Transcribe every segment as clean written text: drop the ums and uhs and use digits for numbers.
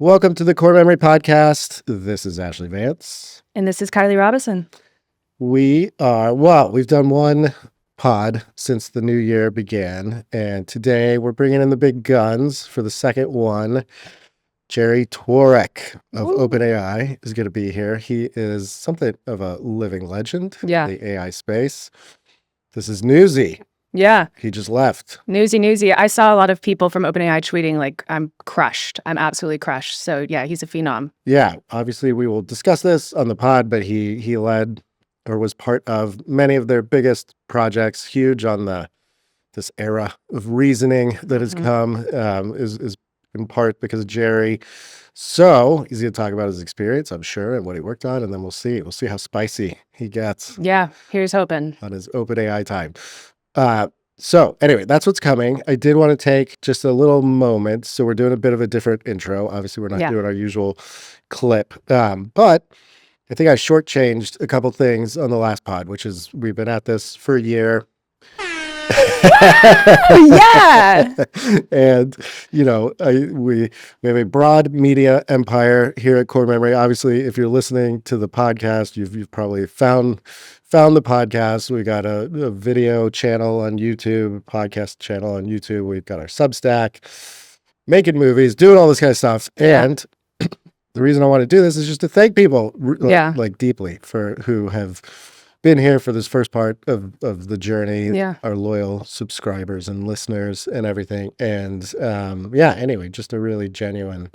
Welcome to the Core Memory Podcast. This is Ashley Vance. And this is Kylie Robinson. We've done one pod since the new year began. And today we're bringing in the big guns for the second one. Jerry Tworek of OpenAI is going to be here. He is something of a living legend in the AI space. This is Newsy. Yeah. He just left. Newsy. I saw a lot of people from OpenAI tweeting like, I'm crushed. I'm absolutely crushed. So yeah, he's a phenom. Yeah. Obviously, we will discuss this on the pod, but he led or was part of many of their biggest projects, huge on this era of reasoning that has come, is in part because of Jerry. So he's going to talk about his experience, I'm sure, and what he worked on, and then we'll see how spicy he gets. Yeah, here's hoping. On his OpenAI time. So anyway, that's what's coming. I did want to take just a little moment. So we're doing a bit of a different intro. Obviously, we're not doing our usual clip. But I think I shortchanged a couple things on the last pod, which is we've been at this for a year. Yeah. And, we have a broad media empire here at Core Memory. Obviously, if you're listening to the podcast, you've probably found the podcast. We got a video channel on YouTube, podcast channel on YouTube. We've got our Substack, making movies, doing all this kind of stuff. And the reason I want to do this is just to thank people like deeply for who have been here for this first part of the journey, our loyal subscribers and listeners and everything. And anyway, just a really genuine,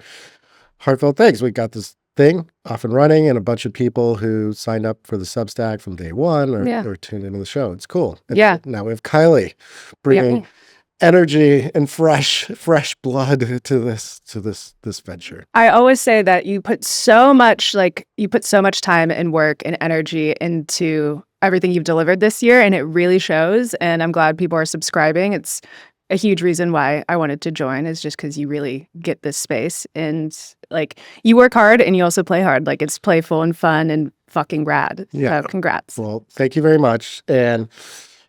heartfelt thanks. We got this thing off and running and a bunch of people who signed up for the Substack from day one or tuned into the show. It's cool. Now we have Kylie bringing energy and fresh blood to this venture. I always say that you put so much time and work and energy into everything you've delivered this year, and it really shows. And I'm glad people are subscribing. It's a huge reason why I wanted to join, is just because you really get this space, and like you work hard and you also play hard. Like it's playful and fun and fucking rad. So congrats. Well, thank you very much. And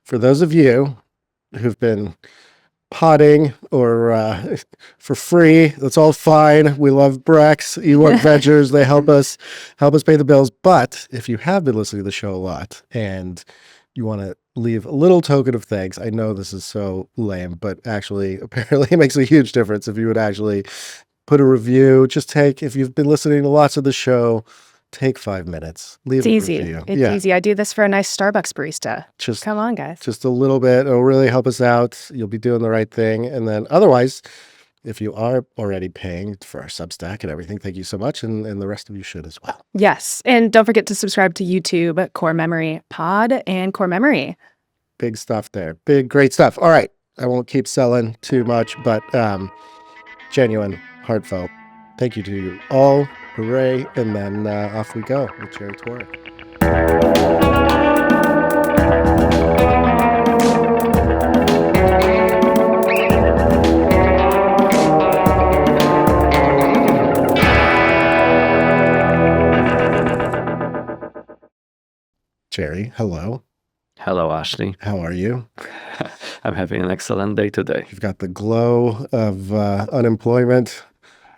for those of you who've been potting or for free, that's all fine. We love Brex, Ewok Ventures. They help us pay the bills. But if you have been listening to the show a lot and you want to leave a little token of thanks, I know this is so lame, but actually apparently it makes a huge difference if you would actually put a review. If you've been listening to lots of the show, take 5 minutes. Leave it's easy. Review. It's easy. I do this for a nice Starbucks barista. Come on, guys. Just a little bit. It'll really help us out. You'll be doing the right thing. And then otherwise, if you are already paying for our Substack and everything, thank you so much. And the rest of you should as well. Yes. And don't forget to subscribe to YouTube, Core Memory Pod and Core Memory. Big stuff there. Great stuff. All right. I won't keep selling too much, but genuine, heartfelt. Thank you to you all. Hooray. And then off we go with Jerry Tworek. Jerry, hello. Hello, Ashley. How are you? I'm having an excellent day today. You've got the glow of unemployment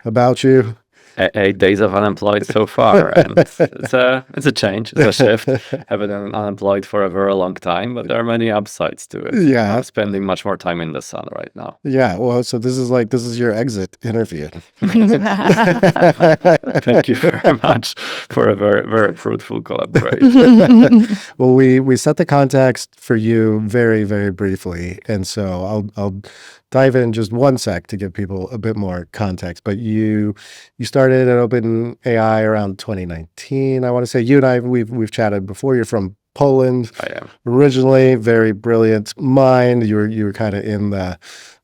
about you. 8 days of unemployed so far, and it's a change, it's a shift. Haven't been unemployed for a very long time, but there are many upsides to it. Yeah, I'm spending much more time in the sun right now. Yeah, well, so this is your exit interview. Thank you very much for a very, very fruitful collaboration. Well, we set the context for you very, very briefly, and so I'll dive in just one sec to give people a bit more context. But you started at OpenAI around 2019. I want to say you and I we've chatted before. You're from Poland. I am. Originally, very brilliant mind. You were kind of in the,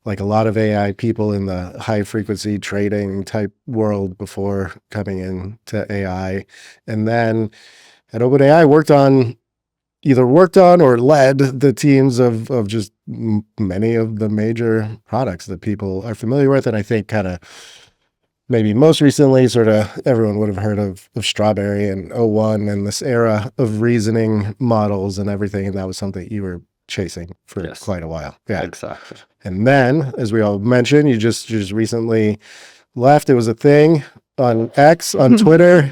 like a lot of AI people, in the high frequency trading type world before coming into AI. And then at OpenAI either worked on or led the teams of just many of the major products that people are familiar with. And I think kind of maybe most recently, sort of everyone would have heard of Strawberry and O1 and this era of reasoning models and everything. And that was something you were chasing for quite a while. Yeah, exactly. And then, as we all mentioned, you just recently left. It was a thing. on X, on Twitter.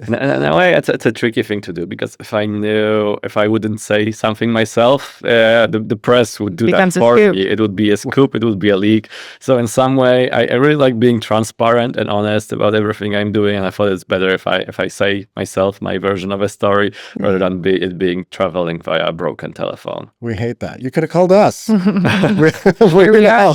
In a way, it's a tricky thing to do, because if I wouldn't say something myself, the press would do Becomes that a for scoop. me. It would be a scoop, it would be a leak. So in some way, I really like being transparent and honest about everything I'm doing, and I thought it's better if I say myself my version of a story rather than it being traveling via a broken telephone. We hate that. You could have called us. Here we are.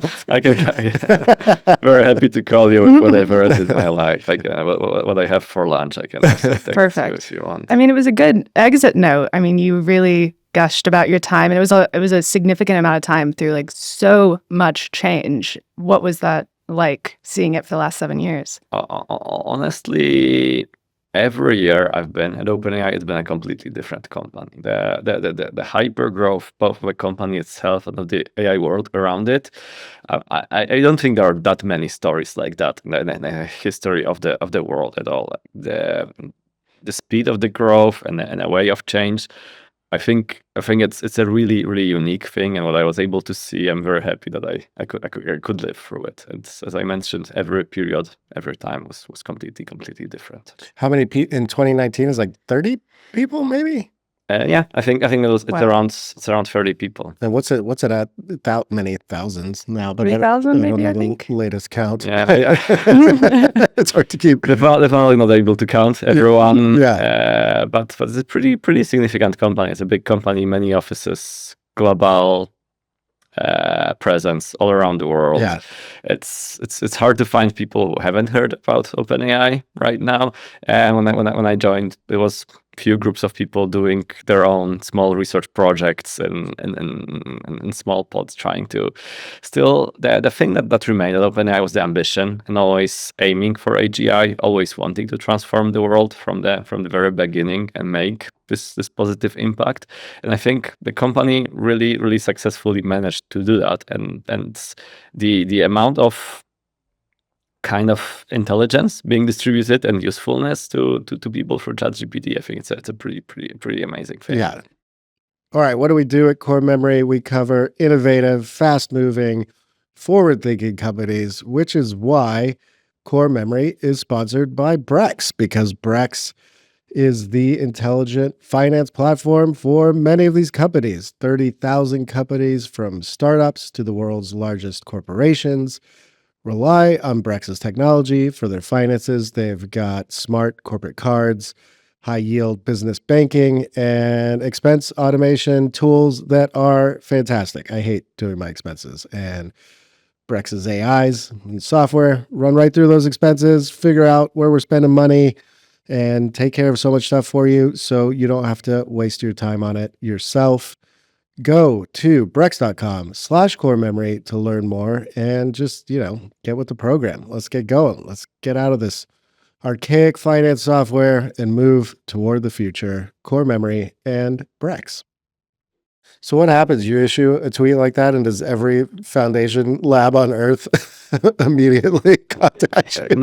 Very happy to call you with whatever it is in my life. What I have for lunch, I can also take Perfect. if you want. I mean, it was a good exit note. I mean, you really gushed about your time, and it was a significant amount of time through like so much change. What was that like, seeing it for the last 7 years? Honestly, every year I've been at OpenAI, it's been a completely different company. The hypergrowth, both of the company itself and of the AI world around it. I don't think there are that many stories like that in the history of the world at all. The speed of the growth and a way of change. I think it's a really, really unique thing, and what I was able to see, I'm very happy that I could live through it. And as I mentioned, every period, every time was completely different. How many people in 2019 is like 30 people maybe? Yeah, I think it's Wow. around 30 people. And what's it at without many thousands now? But 3,000 I don't maybe, know I the think. latest count. Yeah, It's hard to keep. definitely not able to count everyone. Yeah. But it's a pretty significant company. It's a big company, many offices, global presence all around the world. Yeah. It's hard to find people who haven't heard about OpenAI right now. And when I joined, there was few groups of people doing their own small research projects and small pods, trying to still the thing that remained at OpenAI was the ambition and always aiming for AGI, always wanting to transform the world from the very beginning and make this positive impact. And I think the company really successfully managed to do that. And the amount of kind of intelligence being distributed and usefulness to people through ChatGPT, I think it's a pretty amazing thing. Yeah. All right. What do we do at Core Memory? We cover innovative, fast-moving, forward-thinking companies, which is why Core Memory is sponsored by Brex, because Brex is the intelligent finance platform for many of these companies. 30,000 companies, from startups to the world's largest corporations, rely on Brex's technology for their finances. They've got smart corporate cards, high-yield business banking, and expense automation tools that are fantastic. I hate doing my expenses, and Brex's AIs and software run right through those expenses, figure out where we're spending money, and take care of so much stuff for you, so you don't have to waste your time on it yourself. Go to brex.com/core memory to learn more and just, get with the program. Let's get going. Let's get out of this archaic finance software and move toward the future. Core Memory and Brex. So what happens? You issue a tweet like that, and does every foundation lab on Earth immediately contact you?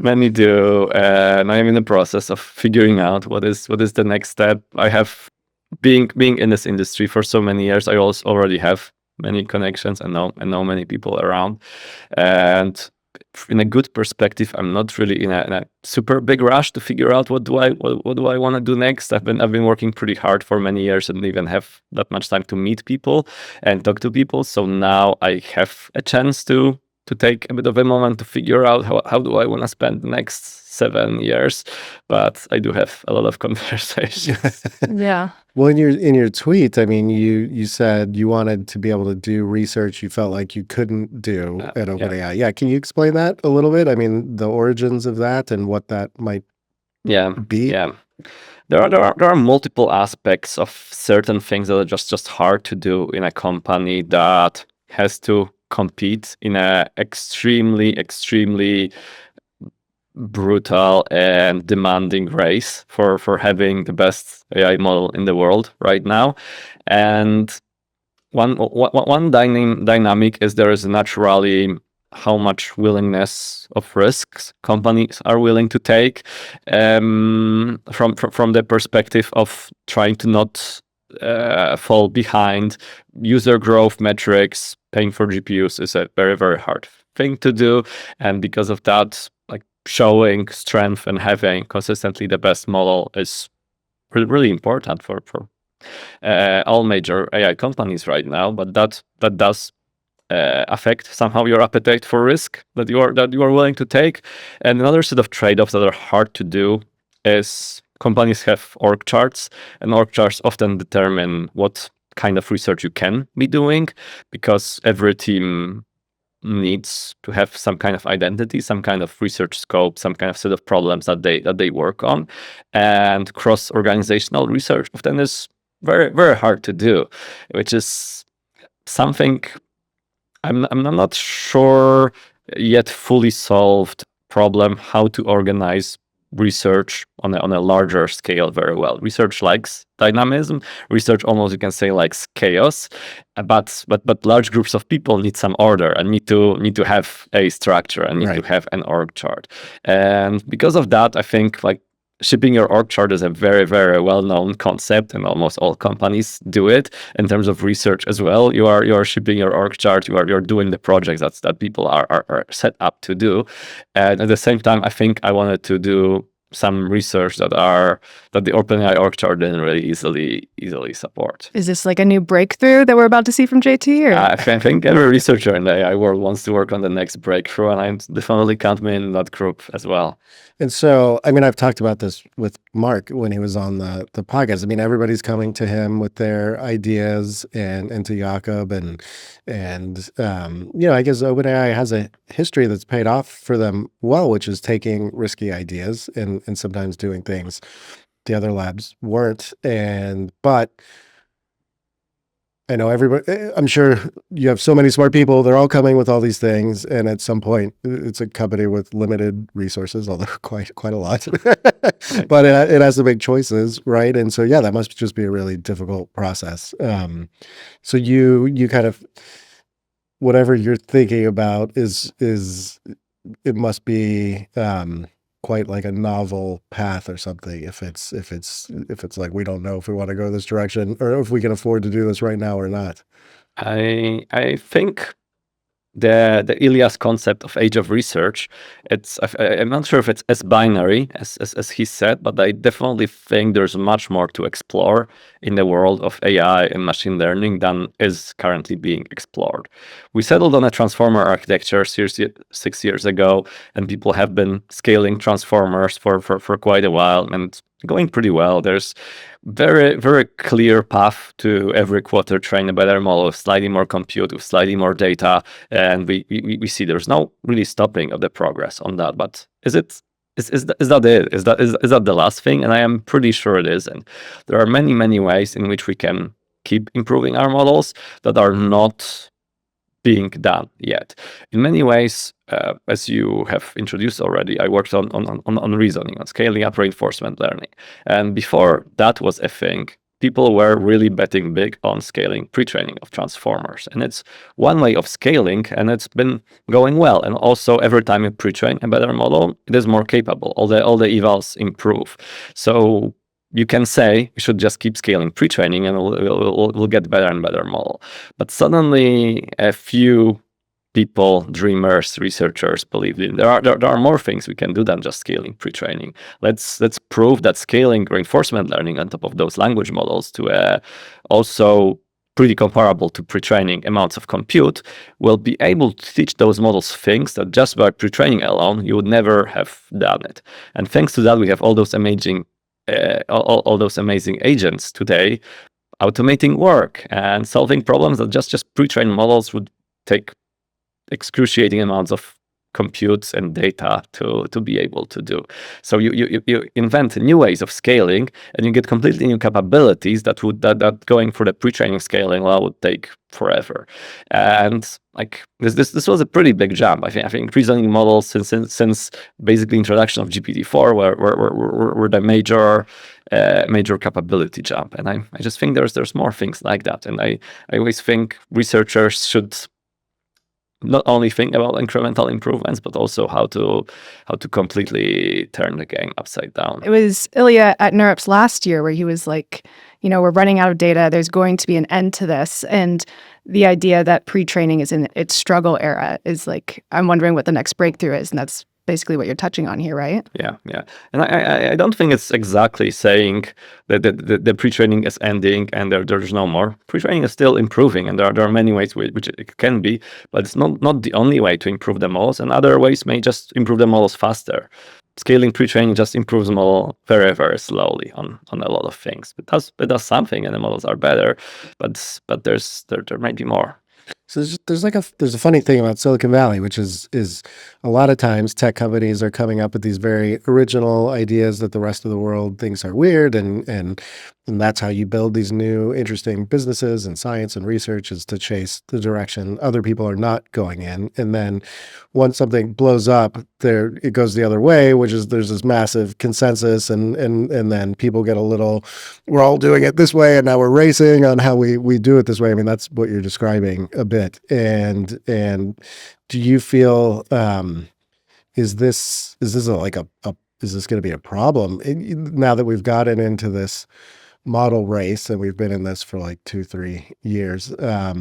Many do. And I'm in the process of figuring out what is the next step. I have being in this industry for so many years. I also already have many connections and know many people around. And in a good perspective, I'm not really in a super big rush to figure out what do I want to do next. I've been working pretty hard for many years and even have that much time to meet people and talk to people. So now I have a chance to take a bit of a moment to figure out how do I want to spend the next 7 years. But I do have a lot of conversations. Yeah. Well, in your tweet, I mean, you said you wanted to be able to do research you felt like you couldn't do at OpenAI. Yeah, can you explain that a little bit? I mean, the origins of that and what that might be. Yeah. There are multiple aspects of certain things that are just hard to do in a company that has to compete in a extremely brutal and demanding race for having the best AI model in the world right now. And one dynamic is there is naturally how much willingness of risks companies are willing to take from the perspective of trying to not fall behind user growth metrics, paying for GPUs is a very, very hard thing to do. And because of that, like showing strength and having consistently the best model is really important for all major AI companies right now. But that does affect somehow your appetite for risk that you are willing to take. And another set of trade-offs that are hard to do is companies have org charts, and org charts often determine what kind of research you can be doing, because every team needs to have some kind of identity, some kind of research scope, some kind of set of problems that they work on. And cross-organizational research often is very, very hard to do, which is something I'm not sure yet fully solved problem how to organize research on a larger scale very well. Research likes dynamism. Research almost, you can say, likes chaos. But large groups of people need some order and need to have a structure and need to have an org chart. And because of that, I think like shipping your org chart is a very, very well-known concept, and almost all companies do it. In terms of research as well, you are shipping your org chart. You're doing the projects that people are set up to do. And at the same time, I think I wanted to do some research that the OpenAI org chart didn't really easily support. Is this like a new breakthrough that we're about to see from JT? Or? I think every researcher in the AI world wants to work on the next breakthrough, and I definitely count me in that group as well. And so, I mean, I've talked about this with Mark when he was on the podcast. I mean, everybody's coming to him with their ideas, and to Jakob, and you know, I guess OpenAI has a history that's paid off for them well, which is taking risky ideas and sometimes doing things the other labs weren't. But I know everybody, I'm sure you have so many smart people, they're all coming with all these things, and at some point it's a company with limited resources, although quite a lot. But it has to make choices, right? And so, yeah, that must just be a really difficult process. So you kind of, whatever you're thinking about is it must be quite like a novel path or something, if it's like, we don't know if we want to go this direction or if we can afford to do this right now or not. I think the Ilya's concept of age of research, I'm not sure if it's as binary as he said, but I definitely think there's much more to explore in the world of AI and machine learning than is currently being explored. We settled on a transformer architecture 6 years ago, and people have been scaling transformers for quite a while and going pretty well. There's very, very clear path to every quarter train a better model with slightly more compute, with slightly more data, and we see there's no really stopping of the progress on that. But is that it? Is that the last thing? And I am pretty sure it is. And there are many ways in which we can keep improving our models that are not being done yet. In many ways, as you have introduced already, I worked on reasoning, on scaling up reinforcement learning. And before that was a thing, people were really betting big on scaling pre-training of transformers. And it's one way of scaling, and it's been going well. And also, every time you pre-train a better model, it is more capable. All the evals improve. So you can say you should just keep scaling pre-training and we'll get better and better model. But suddenly a few people, dreamers, researchers believed in there are more things we can do than just scaling pre-training. Let's prove that scaling reinforcement learning on top of those language models to also pretty comparable to pre-training amounts of compute will be able to teach those models things that just by pre-training alone you would never have done it. And thanks to that, we have all those amazing agents today automating work and solving problems that just pre-trained models would take excruciating amounts of compute and data to be able to do. So you invent new ways of scaling, and you get completely new capabilities that going for the pre-training scaling would take forever. And like this was a pretty big jump. I think reasoning models since basically introduction of GPT-4 were the major capability jump. And I just think there's more things like that. And I always think researchers should not only think about incremental improvements, but also how to completely turn the game upside down. It was Ilya at NeurIPS last year where he was like, we're running out of data. There's going to be an end to this. And the idea that pre-training is in its struggle era is like, I'm wondering what the next breakthrough is. And that's basically what you're touching on here, right? Yeah. And I don't think it's exactly saying that the pre-training is ending and there's no more. Pre-training is still improving, and there are many ways which it can be, but it's not the only way to improve the models, and other ways may just improve the models faster. Scaling pre-training just improves the model very, very slowly on a lot of things. It does something, and the models are better, but there might be more. So there's a funny thing about Silicon Valley, which is a lot of times tech companies are coming up with these very original ideas that the rest of the world thinks are weird, and that's how you build these new interesting businesses and science and research, is to chase the direction other people are not going in. And then once something blows up, it goes the other way, which is there's this massive consensus, and then people get a little, we're all doing it this way, and now we're racing on how we do it this way. I mean, that's what you're describing a bit. And do you feel is this going to be a problem now that we've gotten into this model race, and we've been in this for like 2-3 years? I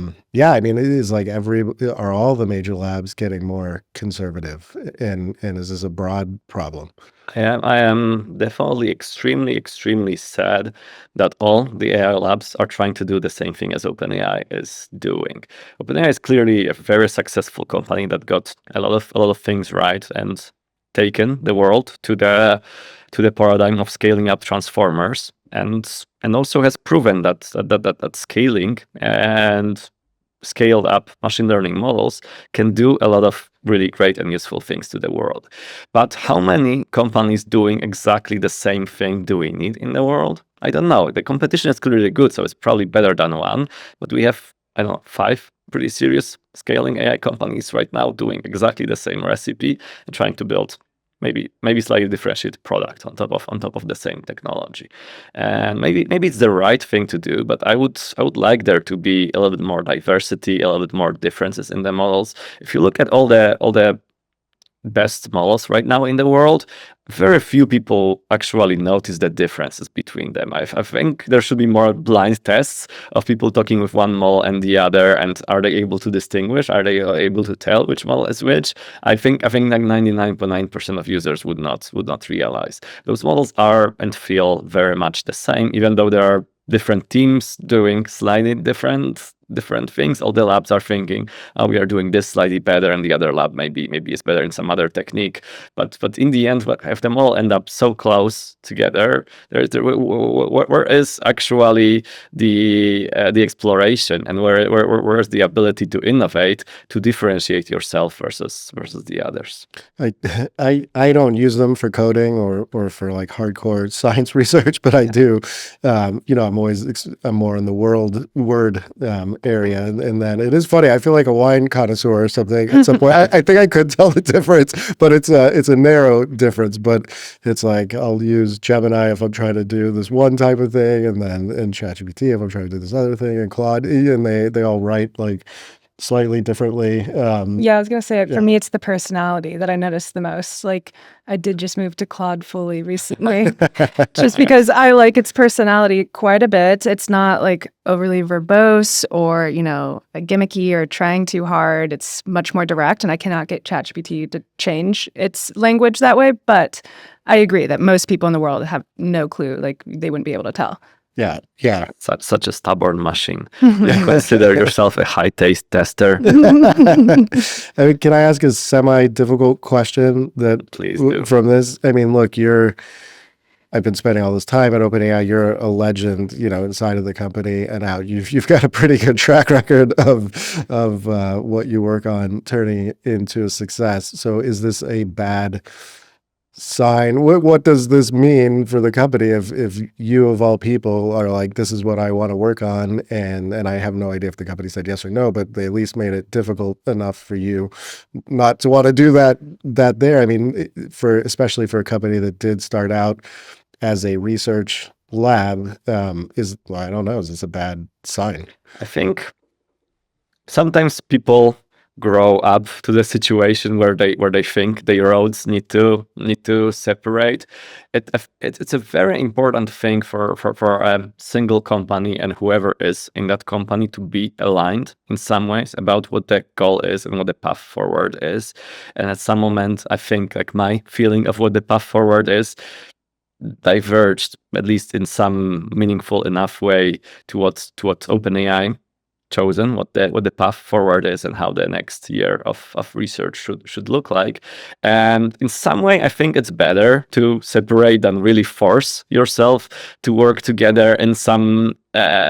mean, it is like are all the major labs getting more conservative, and is this a broad problem? I am definitely extremely sad that all the AI labs are trying to do the same thing as OpenAI is doing. OpenAI is clearly a very successful company that got a lot of things right and taken the world to the paradigm of scaling up transformers, and also has proven that scaling and scaled up machine learning models can do a lot of really great and useful things to the world. But how many companies doing exactly the same thing do we need in the world? I don't know. The competition is clearly good, so it's probably better than one. But we have, 5 pretty serious scaling AI companies right now doing exactly the same recipe and trying to build maybe slightly differentiated product on top of the same technology. And maybe it's the right thing to do, but I would like there to be a little bit more diversity, a little bit more differences in the models. If you look at all the best models right now in the world, very few people actually notice the differences between them. I think there should be more blind tests of people talking with one model and the other, and are they able to distinguish? Are they able to tell which model is which? I think like 99.9% of users would not realize. Those models are and feel very much the same, even though there are different teams doing slightly different things. All the labs are thinking, we are doing this slightly better, and the other lab maybe is better in some other technique. But in the end, if them all end up so close together, where is actually the exploration, and where is the ability to innovate, to differentiate yourself versus the others? I don't use them for coding or for like hardcore science research, but I do. I'm more in the word area, and then it is funny. I feel like a wine connoisseur or something at some point. I think I could tell the difference, but it's a narrow difference. But it's like I'll use Gemini if I'm trying to do this one type of thing, and then in ChatGPT if I'm trying to do this other thing, and Claude, and they all write like slightly differently. I was gonna say, for me, it's the personality that I notice the most. Like, I did just move to Claude fully recently, just because I like its personality quite a bit. It's not like overly verbose or gimmicky or trying too hard. It's much more direct, and I cannot get ChatGPT to change its language that way. But I agree that most people in the world have no clue. Like, they wouldn't be able to tell. Yeah. Such a stubborn machine. Consider yourself a high taste tester. I mean, can I ask a semi-difficult question Please do. From this? I mean, look, I've been spending all this time at OpenAI. You're a legend, inside of the company and out. You've got a pretty good track record of what you work on turning into a success. So is this a bad sign? What does this mean for the company if you of all people are like, this is what I want to work on, and I have no idea if the company said yes or no, but they at least made it difficult enough for you not to want to do that there? I mean, especially for a company that did start out as a research lab, I don't know, is this a bad sign? I think sometimes people grow up to the situation where they think their roads need to separate. It's a very important thing for a single company and whoever is in that company to be aligned in some ways about what the goal is and what the path forward is. And at some moment, I think like my feeling of what the path forward is diverged, at least in some meaningful enough way, to what OpenAI chosen, what the path forward is, and how the next year of research should look like. And in some way, I think it's better to separate than really force yourself to work together in some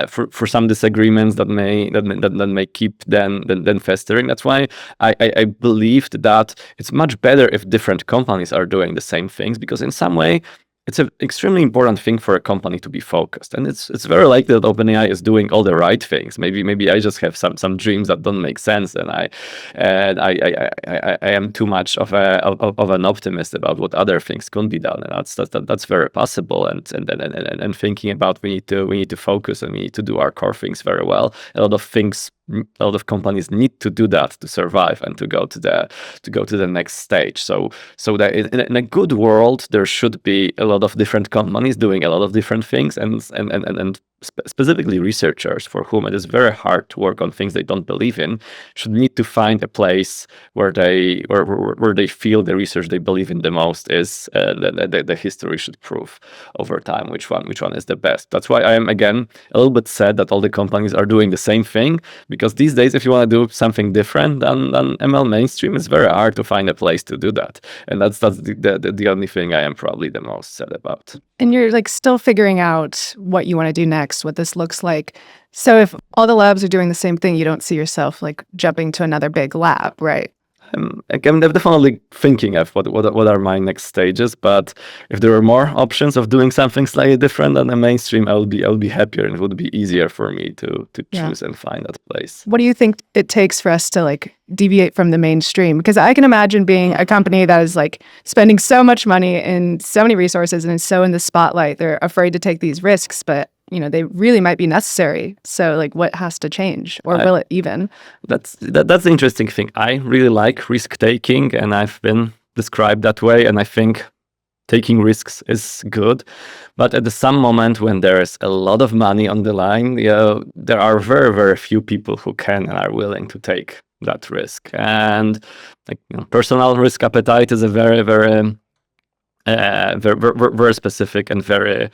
for some disagreements that may keep then festering. That's why I believed that it's much better if different companies are doing the same things, because in some way it's an extremely important thing for a company to be focused, and it's very likely that OpenAI is doing all the right things. Maybe I just have some dreams that don't make sense, and I am too much of an optimist about what other things can be done, and that's very possible. And thinking about we need to focus and we need to do our core things very well. A lot of companies need to do that to survive and to go to the next stage. So that in a good world, there should be a lot of different companies doing a lot of different things, and specifically researchers for whom it is very hard to work on things they don't believe in should need to find a place where they feel the research they believe in the most is the history should prove over time which one is the best. That's why I am again a little bit sad that all the companies are doing the same thing, because these days if you want to do something different than ML mainstream, it's very hard to find a place to do that, and that's the only thing I am probably the most sad about. And you're like still figuring out what you want to do next, what this looks like. So if all the labs are doing the same thing, you don't see yourself like jumping to another big lab, right? I'm definitely thinking of what are my next stages, but if there were more options of doing something slightly different than the mainstream, I would be happier, and it would be easier for me to choose and find that place. What do you think it takes for us to like deviate from the mainstream? Because I can imagine being a company that is like spending so much money and so many resources and is so in the spotlight. They're afraid to take these risks, but they really might be necessary. So like what has to change, or will it even? That's the interesting thing. I really like risk taking, and I've been described that way, and I think taking risks is good. But at some moment when there is a lot of money on the line, there are very, very few people who can and are willing to take that risk. And personal risk appetite is a very, very very specific and very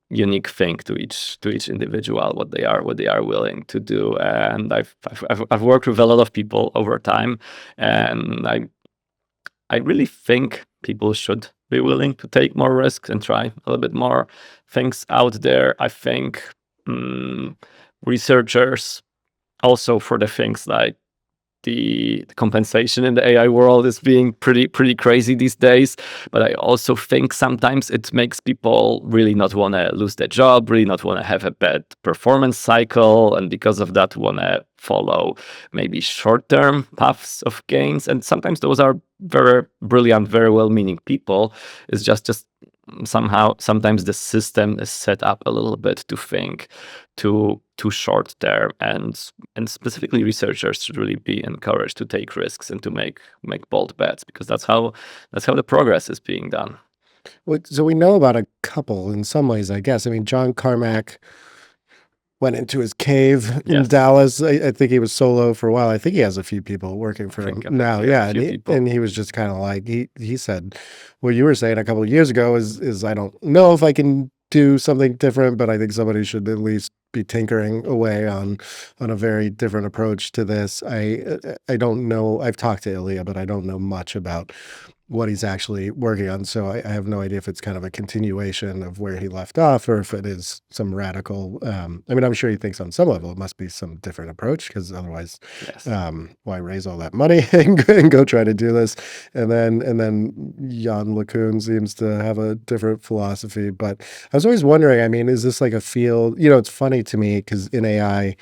unique thing to each individual, what they are willing to do. And I've worked with a lot of people over time, and I really think people should be willing to take more risks and try a little bit more things out there. I think researchers also, for the things like the compensation in the AI world is being pretty crazy these days. But I also think sometimes it makes people really not want to lose their job, really not want to have a bad performance cycle, and because of that want to follow maybe short-term paths of gains. And sometimes those are very brilliant, very well-meaning people. It's just sometimes the system is set up a little bit to think too short term, and specifically researchers should really be encouraged to take risks and to make bold bets, because that's how the progress is being done. So we know about a couple in some ways, I guess. I mean, John Carmack went into his cave in Dallas. I think he was solo for a while. I think he has a few people working for him now. Yeah, and he was just kind of like he said what you were saying a couple of years ago is I don't know if I can do something different, but I think somebody should at least be tinkering away on a very different approach to this. I don't know. I've talked to Ilya, but I don't know much about what he's actually working on. So I have no idea if it's kind of a continuation of where he left off, or if it is some radical, I mean, I'm sure he thinks on some level it must be some different approach, because otherwise, why raise all that money and go try to do this? And then Jan LeCun seems to have a different philosophy. But I was always wondering, I mean, is this like a field, it's funny to me because in AI,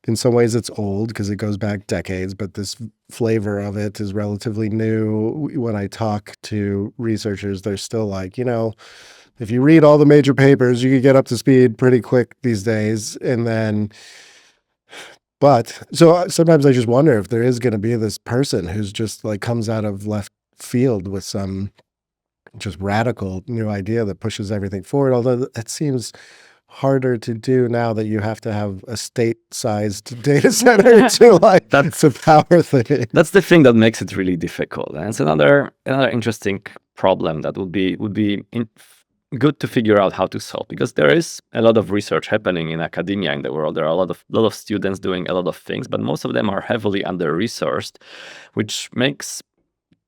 in some ways it's old because it goes back decades, but this flavor of it is relatively new. When I talk to researchers, they're still like, if you read all the major papers, you can get up to speed pretty quick these days. And then But so sometimes I just wonder if there is going to be this person who's just like comes out of left field with some just radical new idea that pushes everything forward. Although it seems harder to do now that you have to have a state-sized data center to like to power things. That's the thing that makes it really difficult, and it's another interesting problem that would be good to figure out how to solve, because there is a lot of research happening in academia in the world. There are a lot of students doing a lot of things, but most of them are heavily under-resourced, which makes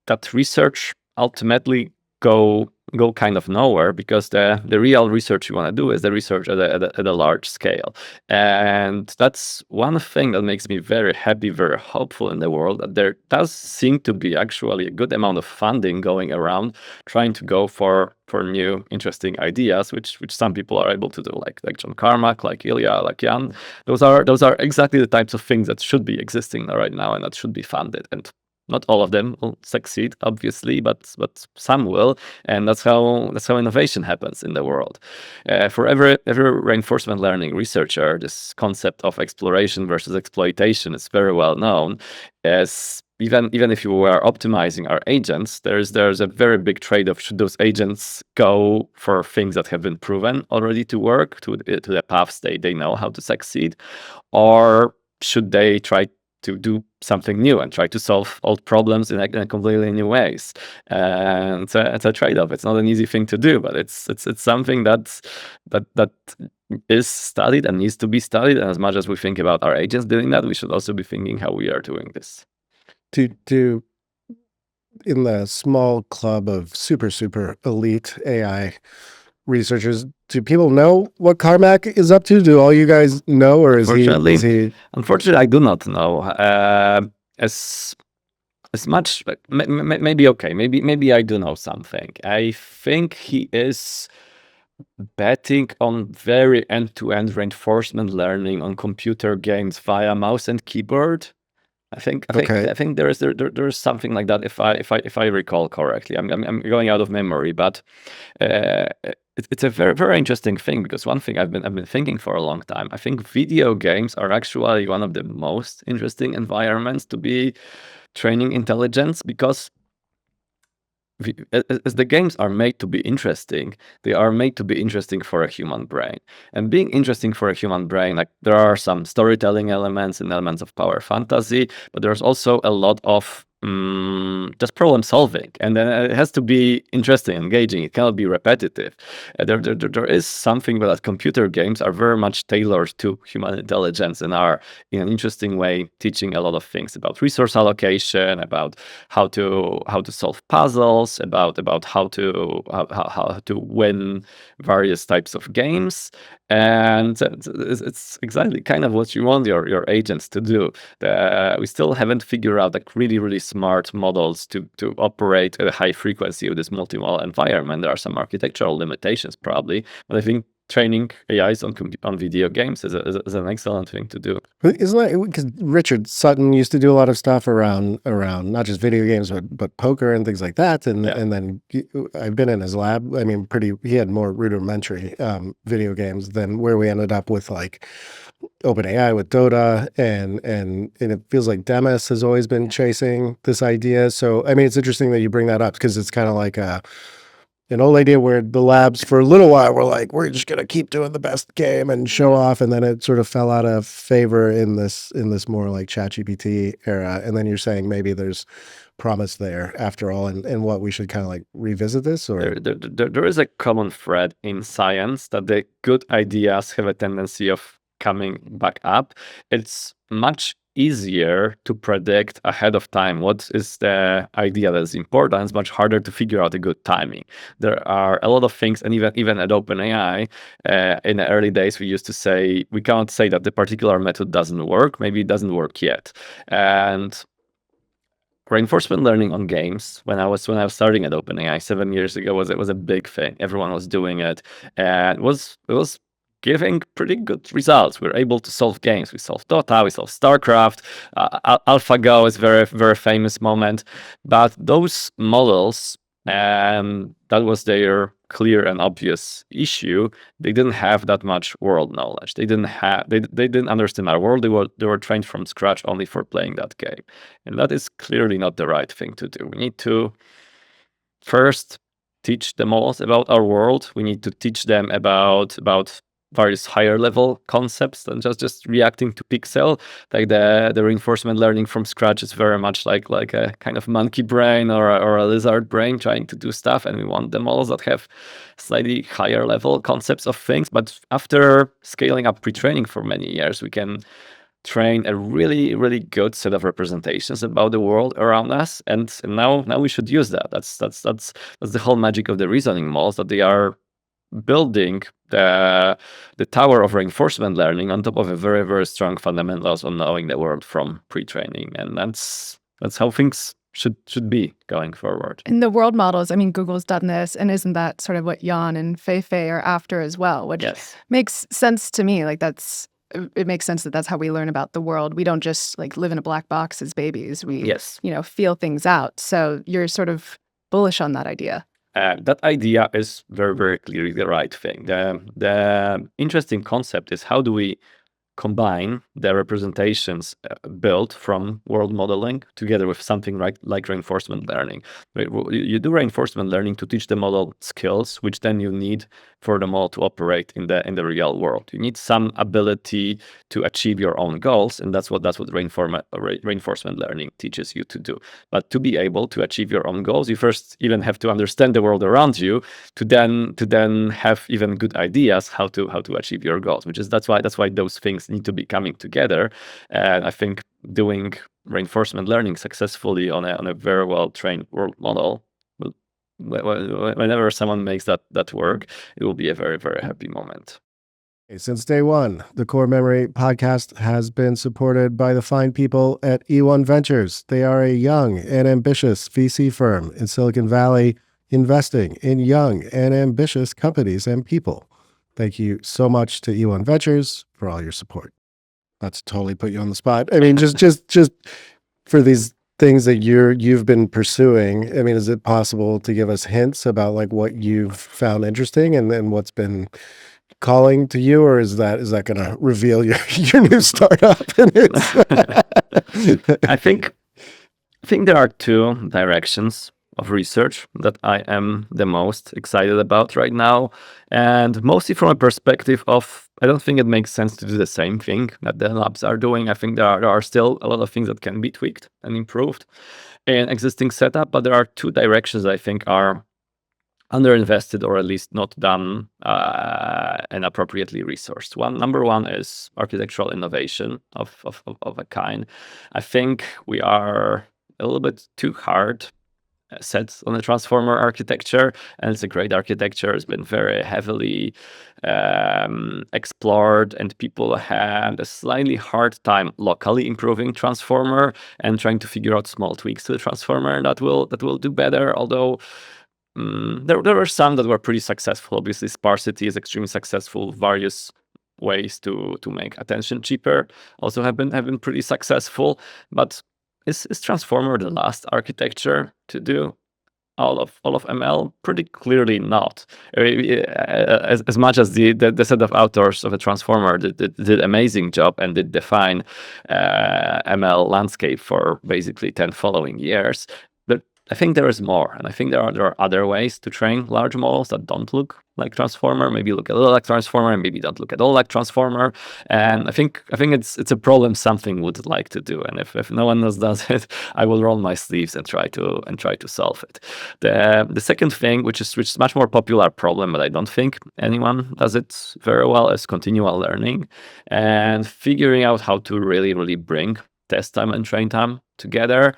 that research ultimately go kind of nowhere, because the real research you want to do is the research at a large scale. And that's one thing that makes me very happy, very hopeful in the world, that there does seem to be actually a good amount of funding going around trying to go for new interesting ideas, which some people are able to do, like John Carmack, like Ilya, like Jan. Those are exactly the types of things that should be existing right now and that should be funded. And not all of them will succeed, obviously, but some will, and that's how innovation happens in the world. For every reinforcement learning researcher, this concept of exploration versus exploitation is very well known. As even if you were optimizing our agents, there's a very big trade-off. Should those agents go for things that have been proven already to work, to the paths they know how to succeed, or should they try to do something new and try to solve old problems in completely new ways? And it's a trade-off. It's not an easy thing to do, but it's something that is studied and needs to be studied. And as much as we think about our agents doing that, we should also be thinking how we are doing this. To in the small club of super elite AI researchers, do people know what Carmack is up to? Do all you guys know, or is he? Unfortunately, I do not know. As much, maybe okay. Maybe I do know something. I think he is betting on very end-to-end reinforcement learning on computer games via mouse and keyboard. I think there is something like that, if I recall correctly. I'm going out of memory, but it's a very, very interesting thing, because one thing I've been thinking for a long time, I think video games are actually one of the most interesting environments to be training intelligence, because as the games are made to be interesting, they are made to be interesting for a human brain. And being interesting for a human brain, like, there are some storytelling elements and elements of power fantasy, but there's also a lot of just problem solving, and then it has to be interesting, engaging. It cannot be repetitive. There is something that computer games are very much tailored to human intelligence and are, in an interesting way, teaching a lot of things about resource allocation, about how to solve puzzles, about how to win various types of games. And it's exactly kind of what you want your agents to do. We still haven't figured out like really smart models to operate at a high frequency with this multimodal environment. There are some architectural limitations probably, but I think training AIs on video games is an excellent thing to do. Isn't that because Richard Sutton used to do a lot of stuff around not just video games but poker and things like that, and then I've been in his lab. I mean, he had more rudimentary video games than where we ended up with like OpenAI with Dota, and it feels like Demis has always been chasing this idea. So I mean, it's interesting that you bring that up, because it's kind of like an old idea where the labs for a little while were like, we're just gonna keep doing the best game and show off, and then it sort of fell out of favor in this more like ChatGPT era. And then you're saying maybe there's promise there after all, and what we should kind of like revisit this, or there is a common thread in science that the good ideas have a tendency of coming back up. It's much easier to predict ahead of time what is the idea that is important. It's much harder to figure out a good timing. There are a lot of things, and even at OpenAI, in the early days, we used to say, we can't say that the particular method doesn't work. Maybe it doesn't work yet. And reinforcement learning on games, when I was starting at OpenAI 7 years ago, was a big thing. Everyone was doing it, and it was giving pretty good results. We're able to solve games. We solved Dota, we solved StarCraft, AlphaGo is very, very famous moment. But those models And that was their clear and obvious issue. They didn't have that much world knowledge. They didn't understand our world. They were trained from scratch only for playing that game. And that is clearly not the right thing to do. We need to first teach the models about our world. We need to teach them about various higher level concepts than just reacting to pixel. Like the reinforcement learning from scratch is very much like a kind of monkey brain or a lizard brain trying to do stuff, and we want the models that have slightly higher level concepts of things. But after scaling up pre-training for many years, we can train a really, really good set of representations about the world around us, and now we should use that. That's the whole magic of the reasoning models, that they are building the tower of reinforcement learning on top of a very, very strong fundamentals on knowing the world from pre-training, and that's how things should be going forward. In the world models, I mean, Google's done this, and isn't that sort of what Jan and Feifei are after as well? Which Yes. makes sense to me. Like it makes sense that that's how we learn about the world. We don't just like live in a black box as babies. We, Yes. feel things out. So you're sort of bullish on that idea. That idea is very, very clearly the right thing. The interesting concept is, how do we combine the representations built from world modeling together with something like reinforcement learning. You do reinforcement learning to teach the model skills, which then you need for the model to operate in the real world. You need some ability to achieve your own goals, and that's what reinforcement learning teaches you to do. But to be able to achieve your own goals, you first even have to understand the world around you to then have even good ideas how to achieve your goals. That's why those things need to be coming together. And I think doing reinforcement learning successfully on a very well trained world model, whenever someone makes that work, it will be a very, very happy moment. Since day one, the Core Memory podcast has been supported by the fine people at E1 Ventures. They are a young and ambitious VC firm in Silicon Valley, investing in young and ambitious companies and people. Thank you so much to E1 Ventures for all your support. Not to totally put you on the spot. I mean, just for these things that you've been pursuing, I mean, is it possible to give us hints about like what you've found interesting and what's been calling to you, or is that going to reveal your new startup? I think there are two directions of research that I am the most excited about right now, and mostly from a perspective of, I don't think it makes sense to do the same thing that the labs are doing. I think there are still a lot of things that can be tweaked and improved in existing setup, but there are two directions I think are underinvested, or at least not done and appropriately resourced. Number one is architectural innovation of a kind. I think we are a little bit too hard set on the transformer architecture, and it's a great architecture. It's been very heavily explored, and people had a slightly hard time locally improving transformer and trying to figure out small tweaks to the transformer, and that will do better. Although there were some that were pretty successful. Obviously, sparsity is extremely successful. Various ways to make attention cheaper also have been pretty successful. But is transformer the last architecture to do all of ML? Pretty clearly not. As much as the set of authors of a transformer did amazing job and did define ML landscape for basically 10 following years, I think there is more, and I think there are other ways to train large models that don't look like transformer. Maybe look a little like transformer, and maybe don't look at all like transformer. And I think it's a problem something would like to do. And if no one else does it, I will roll my sleeves and try to solve it. The second thing, which is much more popular problem, but I don't think anyone does it very well, is continual learning and figuring out how to really bring test time and train time together.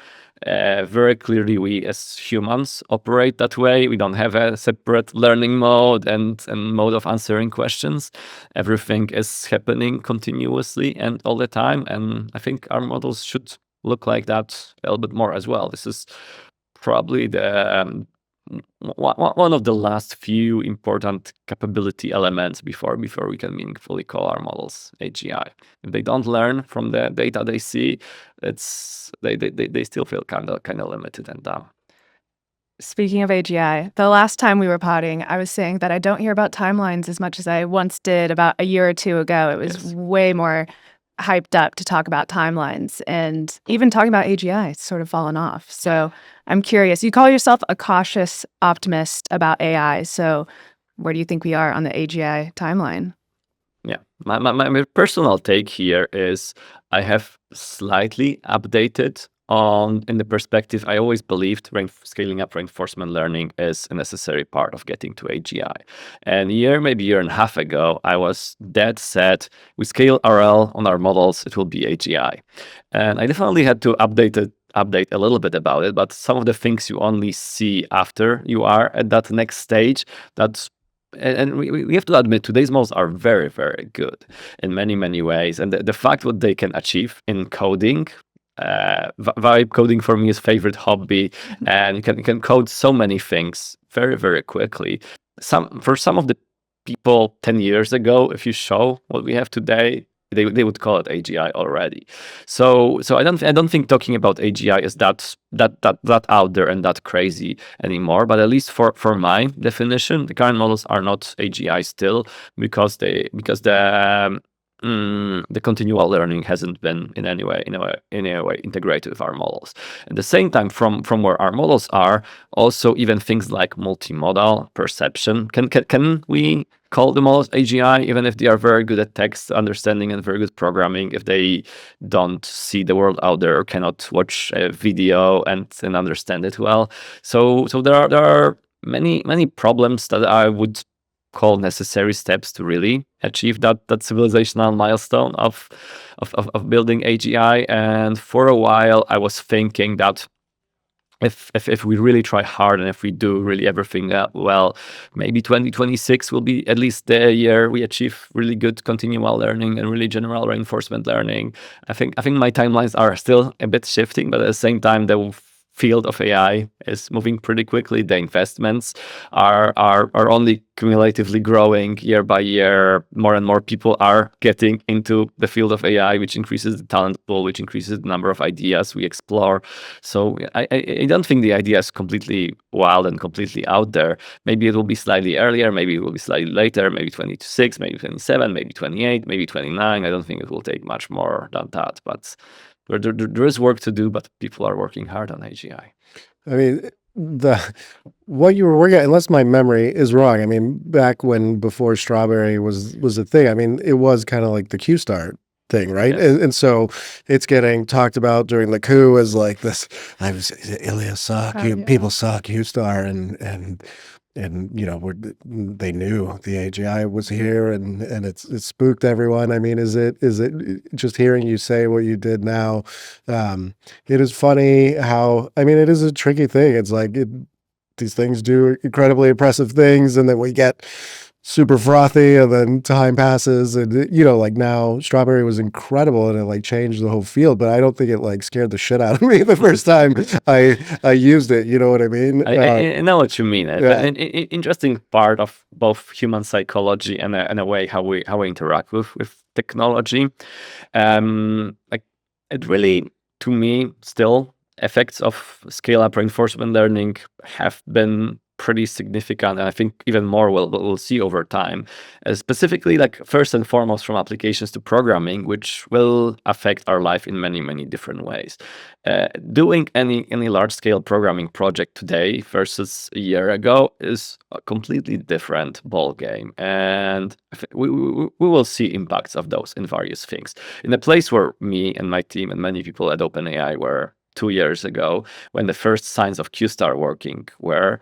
Very clearly, we as humans operate that way. We don't have a separate learning mode and mode of answering questions. Everything is happening continuously and all the time. And I think our models should look like that a little bit more as well. This is probably the one of the last few important capability elements before we can meaningfully call our models AGI. If they don't learn from the data they see, they still feel kind of limited and dumb. Speaking of AGI, the last time we were potting, I was saying that I don't hear about timelines as much as I once did about a year or two ago. It was Yes. way more hyped up to talk about timelines, and even talking about AGI, it's sort of fallen off. So I'm curious. You call yourself a cautious optimist about AI. So where do you think we are on the AGI timeline? Yeah, my personal take here is I have slightly updated on in the perspective. I always believed scaling up reinforcement learning is a necessary part of getting to AGI. And maybe a year and a half ago, I was dead set. We scale RL on our models, it will be AGI. And I definitely had to update a little bit about it, but some of the things you only see after you are at that next stage, that's and we have to admit today's models are very, very good in many, many ways. And the fact what they can achieve in coding, vibe coding for me is favorite hobby, and you can code so many things very, very quickly. For some of the people 10 years ago, if you show what we have today, they would call it AGI already. So I don't think talking about AGI is that out there and that crazy anymore. But at least for my definition, the current models are not AGI still because the continual learning hasn't been in any way integrated with our models. At the same time, from where our models are, also even things like multimodal perception, can we call the models AGI even if they are very good at text understanding and very good programming, if they don't see the world out there or cannot watch a video and understand it well? So there are many problems that I would call necessary steps to really achieve that civilizational milestone of building AGI. And for a while, I was thinking that if we really try hard and if we do really everything well, maybe 2026 will be at least the year we achieve really good continual learning and really general reinforcement learning. I think my timelines are still a bit shifting, but at the same time, the field of AI is moving pretty quickly. The investments are only cumulatively growing year by year. More and more people are getting into the field of AI, which increases the talent pool, which increases the number of ideas we explore. So I don't think the idea is completely wild and completely out there. Maybe it will be slightly earlier, maybe it will be slightly later, maybe 26, maybe 27, maybe 28, maybe 29. I don't think it will take much more than that, but there is work to do, but people are working hard on AGI. I mean, what you were working at, unless my memory is wrong, I mean, back before Strawberry was a thing, I mean, it was kind of like the Q start thing, right? Yes. And so it's getting talked about during the coup as like this, Ilya suck, people suck, Q star, and they knew the AGI was here, and it spooked everyone. I mean, is it just hearing you say what you did now? It is funny how, I mean, it is a tricky thing. It's like these things do incredibly impressive things, and then we get super frothy, and then time passes, and like now Strawberry was incredible and it like changed the whole field, but I don't think it like scared the shit out of me the first time I used it. You know what I mean? I know what you mean. Yeah. An interesting part of both human psychology and a way how we interact with technology. Like it really, to me, still effects of scale-up reinforcement learning have been pretty significant, and I think even more we'll see over time. Specifically, like first and foremost, from applications to programming, which will affect our life in many different ways. Doing any large-scale programming project today versus a year ago is a completely different ball game, and we will see impacts of those in various things. In a place where me and my team and many people at OpenAI were 2 years ago, when the first signs of Q-star working were,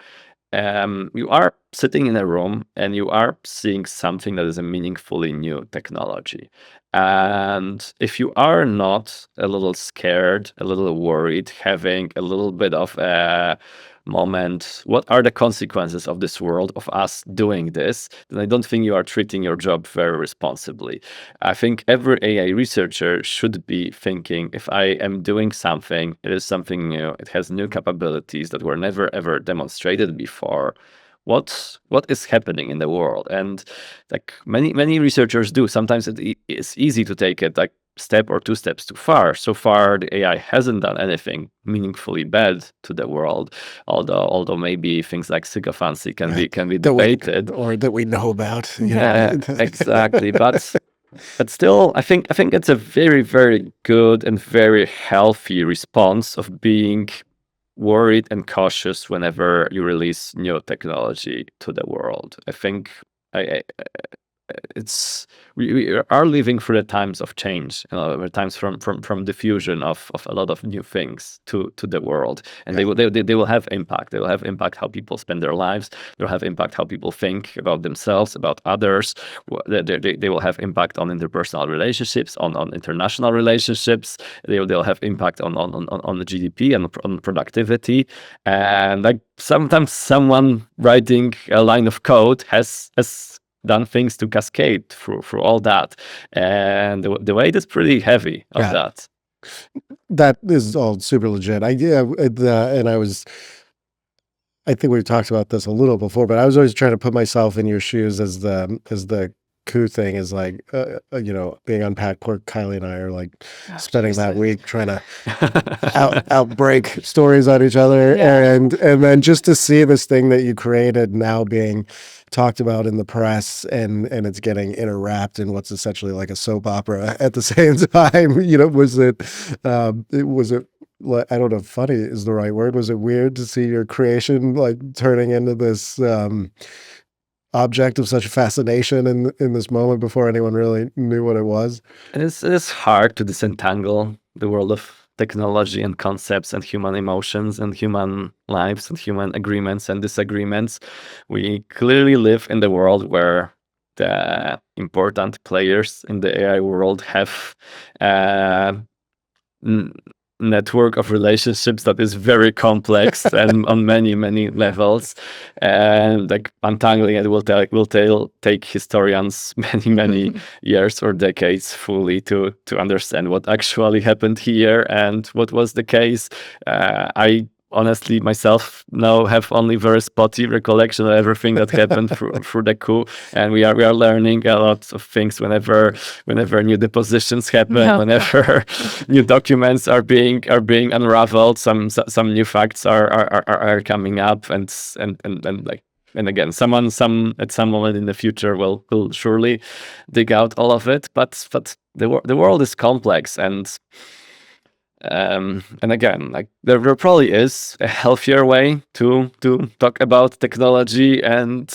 you are sitting in a room and you are seeing something that is a meaningfully new technology. And if you are not a little scared, a little worried, having a little bit of a moment, what are the consequences of this world of us doing this, then I don't think you are treating your job very responsibly. I think every AI researcher should be thinking, if I am doing something, it is something new, it has new capabilities that were never ever demonstrated before. What is happening in the world? And like many researchers do, sometimes it is easy to take it like step or two steps too far. So far, the AI hasn't done anything meaningfully bad to the world. Although maybe things like sycophancy can be debated, or that we know about. Yeah, exactly. But still, I think it's a very, very good and very healthy response of being worried and cautious whenever you release new technology to the world. I think it's we are living through the times of change, the times from diffusion of a lot of new things to the world, and they will have impact. They will have impact how people spend their lives. They'll have impact how people think about themselves, about others. They will have impact on interpersonal relationships, on international relationships. They'll have impact on the GDP and on productivity. And like sometimes someone writing a line of code has done things to cascade through all that, and the weight is pretty heavy of that. That is all super legit. I think we've talked about this a little before, but I was always trying to put myself in your shoes as the Coup thing is like, being unpacked. Poor Kylie and I are like spending that week trying to outbreak stories on each other, and then just to see this thing that you created now being talked about in the press, and it's getting interwrapped in what's essentially like a soap opera at the same time. Was it I don't know if funny is the right word. Was it weird to see your creation like turning into this object of such fascination in this moment before anyone really knew what it was? It's hard to disentangle the world of technology and concepts and human emotions and human lives and human agreements and disagreements. We clearly live in the world where the important players in the AI world have network of relationships that is very complex and on many levels, and like untangling it will take historians many years or decades fully to understand what actually happened here and what was the case. I honestly myself now have only very spotty recollection of everything that happened through the coup, and we are learning a lot of things whenever new depositions happen, whenever new documents are being unraveled, some new facts are coming up, and again, at some moment in the future will surely dig out all of it, but the world is complex, and again, like there probably is a healthier way to talk about technology and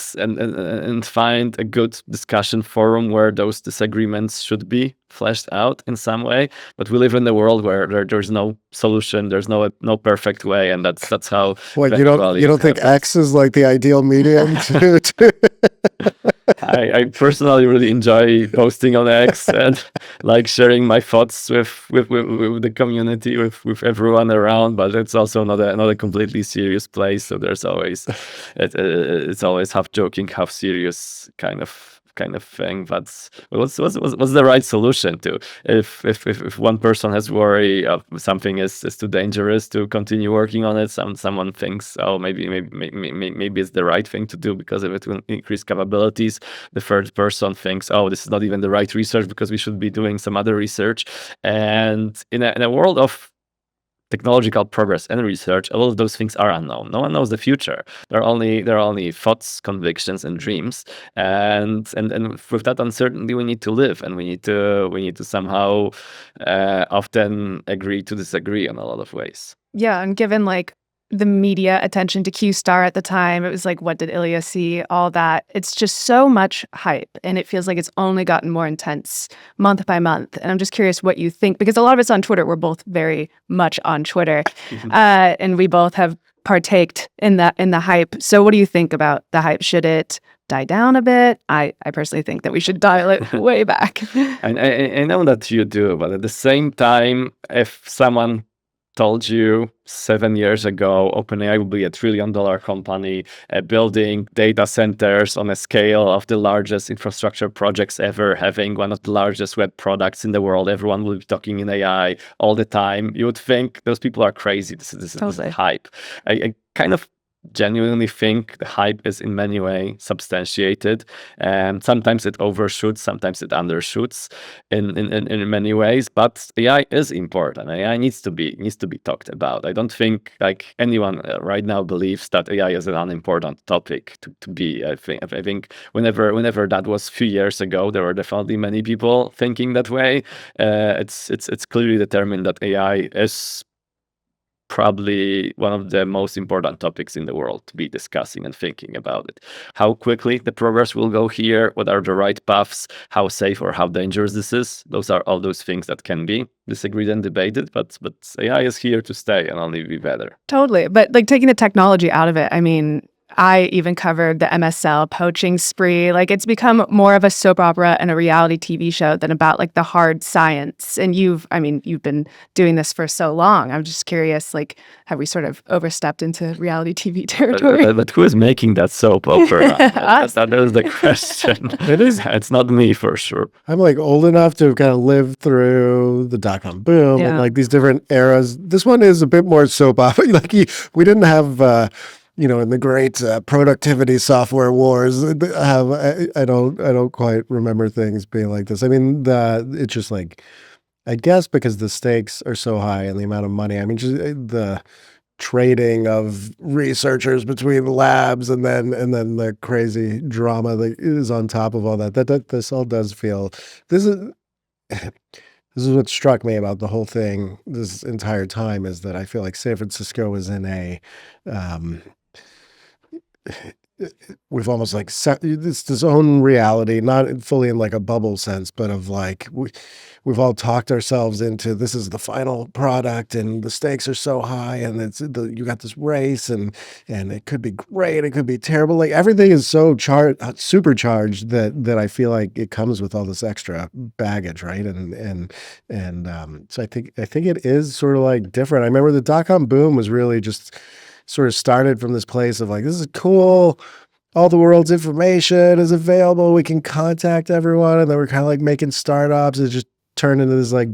find a good discussion forum where those disagreements should be fleshed out in some way. But we live in a world where there's no solution, there's no perfect way, and that's how. What, you don't think X is like the ideal medium to I personally really enjoy posting on X and like sharing my thoughts with the community, with everyone around. But it's also not a completely serious place. So there's always it's always half joking, half serious kind of thing. But what's the right solution to if one person has worry of something is too dangerous to continue working on it, someone thinks, oh, maybe it's the right thing to do because if it will increase capabilities, the third person thinks, oh, this is not even the right research because we should be doing some other research. And in a world of technological progress and research, a lot of those things are unknown. No one knows the future. There are only thoughts, convictions, and dreams. And with that uncertainty, we need to live, and we need to somehow often agree to disagree in a lot of ways. Yeah, and given like the media attention to Q Star at the time, it was like, what did Ilya see? All that. It's just so much hype, and it feels like it's only gotten more intense month by month. And I'm just curious what you think, because a lot of us on Twitter, we're both very much on Twitter, and we both have partaked in the hype. So what do you think about the hype? Should it die down a bit? I personally think that we should dial it way back. I know that you do, but at the same time, if someone told you 7 years ago OpenAI will be $1 trillion company, building data centers on a scale of the largest infrastructure projects ever, having one of the largest web products in the world, everyone will be talking in AI all the time, you would think those people are crazy. This is hype. I kind of genuinely think the hype is in many ways substantiated, and sometimes it overshoots, sometimes it undershoots in many ways. But AI is important. AI needs to be talked about. I don't think like anyone right now believes that AI is an unimportant topic to be. I think whenever that was a few years ago, there were definitely many people thinking that way. It's clearly determined that AI is probably one of the most important topics in the world to be discussing and thinking about it. How quickly the progress will go here, what are the right paths, how safe or how dangerous this is. Those are all those things that can be disagreed and debated, but AI is here to stay and only be better. Totally. But like taking the technology out of it, I mean, I even covered the MSL poaching spree. Like it's become more of a soap opera and a reality TV show than about like the hard science. And you've been doing this for so long. I'm just curious, like, have we sort of overstepped into reality TV territory? But who is making that soap opera? Us. That is the question. It is. It's not me for sure. I'm like old enough to kind of live through the dot-com boom and Yeah. like these different eras. This one is a bit more soap opera. Like we didn't have, in the great productivity software wars. I don't quite remember things being like this. I mean, it's just like, I guess because the stakes are so high and the amount of money. I mean, just the trading of researchers between labs and then the crazy drama that is on top of all that. This all does feel. This is this is what struck me about the whole thing this entire time, is that I feel like San Francisco is in a we've almost like it's this own reality, not fully in like a bubble sense, but of like we've all talked ourselves into this is the final product and the stakes are so high and you got this race and it could be great, it could be terrible. Like everything is so supercharged that I feel like it comes with all this extra baggage, right? So I think it is sort of like different. I remember the dot-com boom was really just sort of started from this place of like, this is cool. All the world's information is available. We can contact everyone. And then we're kind of like making startups. It just turned into this like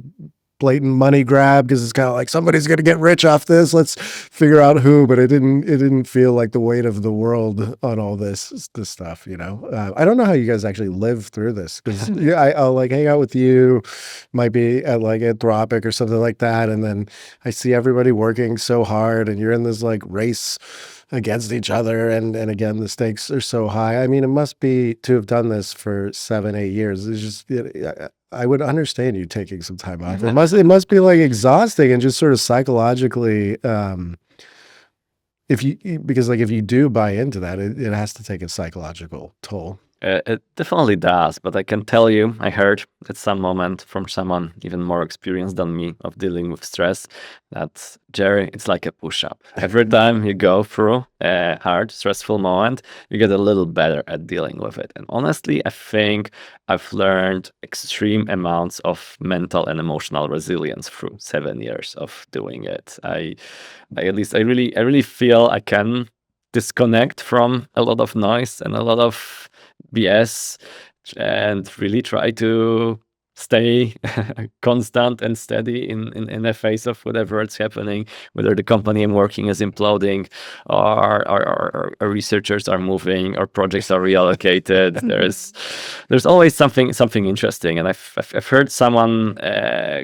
blatant money grab because it's kind of like somebody's going to get rich off this. Let's figure out who. But it didn't feel like the weight of the world on all this stuff, I don't know how you guys actually live through this, because I'll like hang out with you, might be at like Anthropic or something like that. And then I see everybody working so hard and you're in this like race against each other. And again, the stakes are so high. I mean, it must be to have done this for 7-8 years. It's just, I would understand you taking some time off. It must be like exhausting and just sort of psychologically, because if you do buy into that, it has to take a psychological toll. It definitely does, but I can tell you, I heard at some moment from someone even more experienced than me of dealing with stress, that Jerry, it's like a push-up. Every time you go through a hard, stressful moment, you get a little better at dealing with it. And honestly, I think I've learned extreme amounts of mental and emotional resilience through 7 years of doing it. I really feel I can disconnect from a lot of noise and a lot of BS and really try to stay constant and steady in the face of whatever it's happening, whether the company I'm working is imploding or our researchers are moving or projects are reallocated. There's always something interesting. And I've heard someone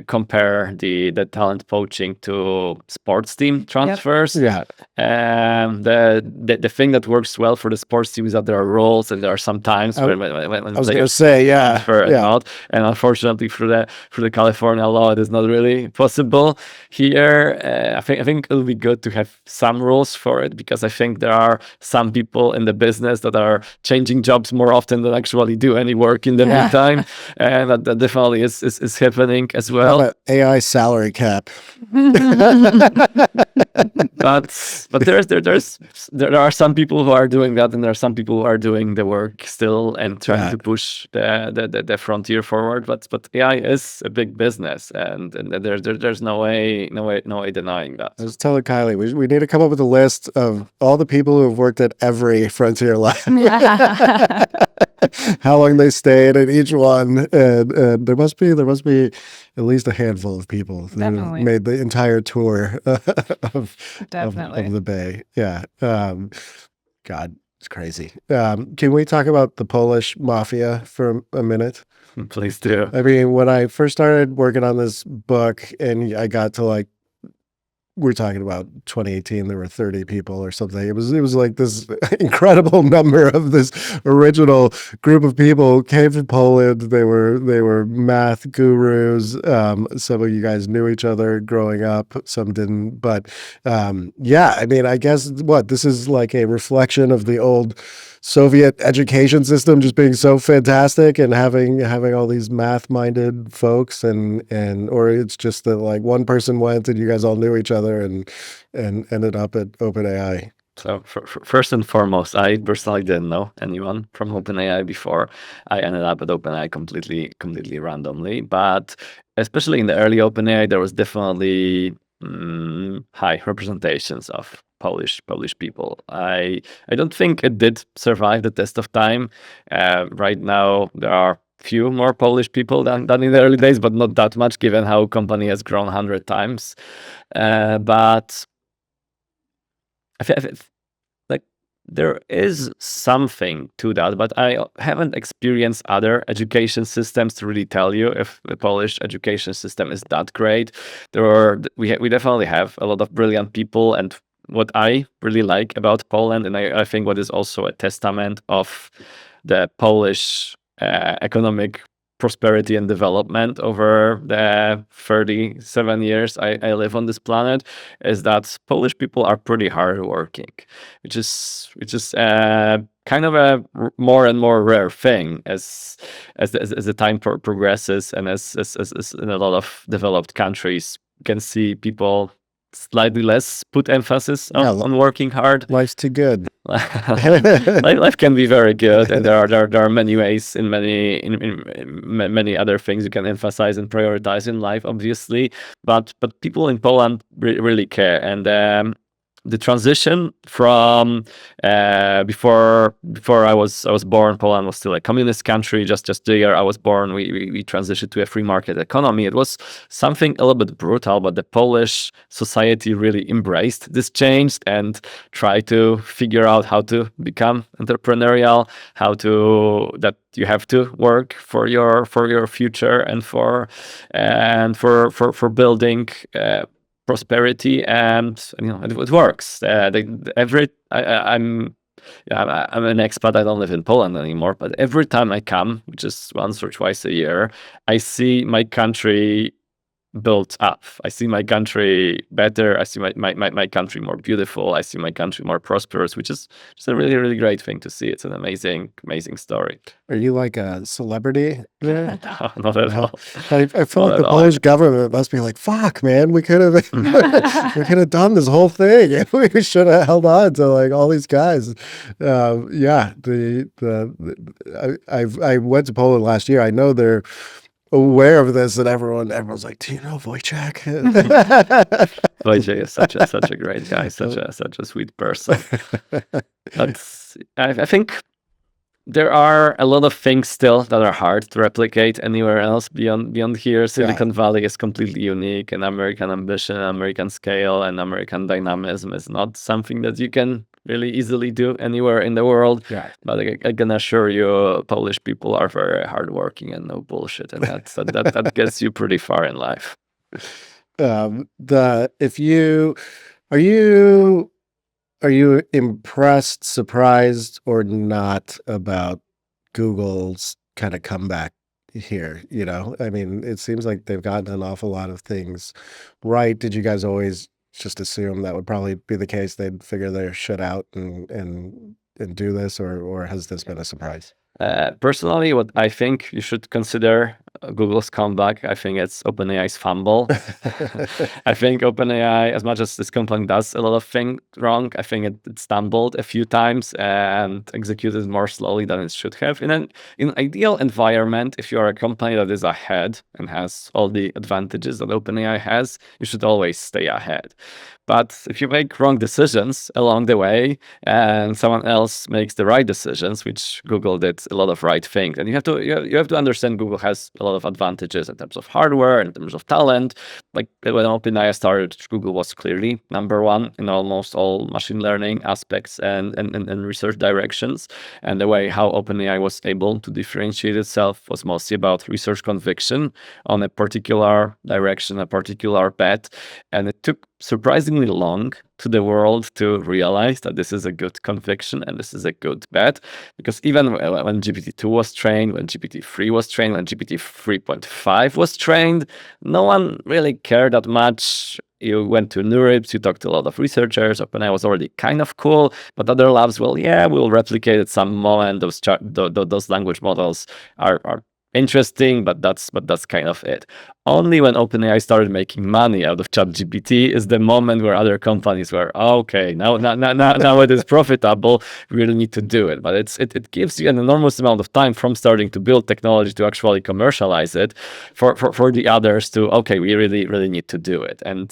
compare the talent poaching to sports team transfers. Yep. Yeah. The thing that works well for the sports team is that there are roles and there are some times when I was going to say, yeah. Out, and unfortunately through the California law, it is not really possible here. I think it'll be good to have some rules for it, because I think there are some people in the business that are changing jobs more often than actually do any work in the meantime, and that definitely is happening as well. How about AI salary cap? But there are some people who are doing that, and there are some people who are doing the work still and trying to push the frontier forward. But AI is a big business, and there's no way denying that. I was telling Kylie, we need to come up with a list of all the people who have worked at every frontier lab. how long they stayed at each one, and there must be at least a handful of people who Definitely. made the entire tour of Definitely. the Bay. Yeah, God, it's crazy. Can we talk about the Polish Mafia for a minute? Please do. I mean, when I first started working on this book, and I got to like, we're talking about 2018, there were 30 people or something. It was like this incredible number of this original group of people came from Poland. They were math gurus. Some of you guys knew each other growing up, some didn't. But yeah, I mean, I guess this is like a reflection of the old Soviet education system just being so fantastic and having all these math-minded folks, and or it's just that like one person went and you guys all knew each other and ended up at OpenAI. So first and foremost, I personally didn't know anyone from OpenAI before. I ended up at OpenAI completely randomly. But especially in the early OpenAI, there was definitely high representations of Polish people. I don't think it did survive the test of time. Right now, there are few more Polish people than in the early days, but not that much, given how company has grown 100 times. But like there is something to that, but I haven't experienced other education systems to really tell you if the Polish education system is that great. We definitely have a lot of brilliant people, and what I really like about Poland, and I think what is also a testament of the Polish economic prosperity and development over the 37 years I live on this planet, is that Polish people are pretty hardworking, which is kind of a more and more rare thing as the time progresses, and as in a lot of developed countries you can see people slightly less put emphasis on working hard. Life's too good. Life can be very good, and there are many ways in many other things you can emphasize and prioritize in life, obviously. But people in Poland really care, and the transition from before I was born, Poland was still a communist country. Just the year I was born, we transitioned to a free market economy. It was something a little bit brutal, but the Polish society really embraced this change and tried to figure out how to become entrepreneurial, that you have to work for your future and for building prosperity, and it works. I'm an expat. I don't live in Poland anymore, but every time I come, which is once or twice a year, I see my country built up. I see my country better. I see my country more beautiful. I see my country more prosperous, which is just a really, really great thing to see. It's an amazing story. Are you like a celebrity there? No, not at all. I feel like the Polish government must be like, fuck, man, we could have done this whole thing. We should have held on to like all these guys. Yeah, I went to Poland last year. I know they're aware of this, and everyone's like, do you know Wojciech? Wojciech is such a great guy, such a sweet person. But I think there are a lot of things still that are hard to replicate anywhere else beyond here. Silicon Valley is completely unique, and American ambition, American scale, and American dynamism is not something that you can really easily do anywhere in the world. Yeah. But I can assure you, Polish people are very hardworking and no bullshit, and that gets you pretty far in life. Are you impressed, surprised, or not about Google's kind of comeback here? I mean, it seems like they've gotten an awful lot of things right. Did you guys always just assume that would probably be the case? They'd figure their shit out and do this, or has this been a surprise? Personally, what I think you should consider Google's comeback. I think it's OpenAI's Fumble. I think OpenAI, as much as this company does a lot of things wrong, I think it stumbled a few times and executed more slowly than it should have. In an ideal environment, if you are a company that is ahead and has all the advantages that OpenAI has, you should always stay ahead. But if you make wrong decisions along the way and someone else makes the right decisions, which Google did a lot of right things, and you have to understand Google has a lot of advantages in terms of hardware, in terms of talent. Like when OpenAI started, Google was clearly number one in almost all machine learning aspects and research directions. And the way how OpenAI was able to differentiate itself was mostly about research conviction on a particular direction, a particular bet. And it took surprisingly long to the world to realize that this is a good conviction and this is a good bet. Because even when GPT-2 was trained, when GPT-3 was trained, when GPT-3.5 was trained, no one really cared that much. You went to NeurIPS, you talked to a lot of researchers. OpenAI was already kind of cool, but other labs, well, yeah, we'll replicate at some moment. Those language models are interesting, but that's kind of it. Only when OpenAI started making money out of ChatGPT is the moment where other companies were, okay, now it is profitable. We really need to do it. But it gives you an enormous amount of time from starting to build technology to actually commercialize it for the others to, okay, we really need to do it. And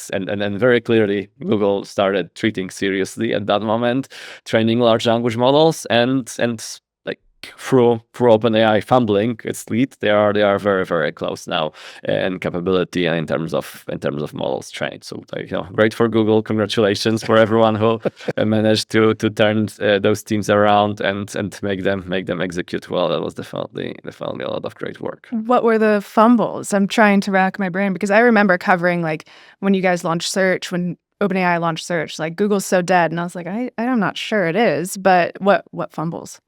very clearly Google started treating seriously at that moment, training large language models and through OpenAI fumbling its lead, they are very, very close now in capability and in terms of models trained. So great for Google. Congratulations for everyone who managed to turn those teams around and make them execute well. That was definitely a lot of great work. What were the fumbles? I'm trying to rack my brain because I remember covering like when you guys launched search, when OpenAI launched search, like Google's so dead, and I was like, I'm not sure it is, but what fumbles?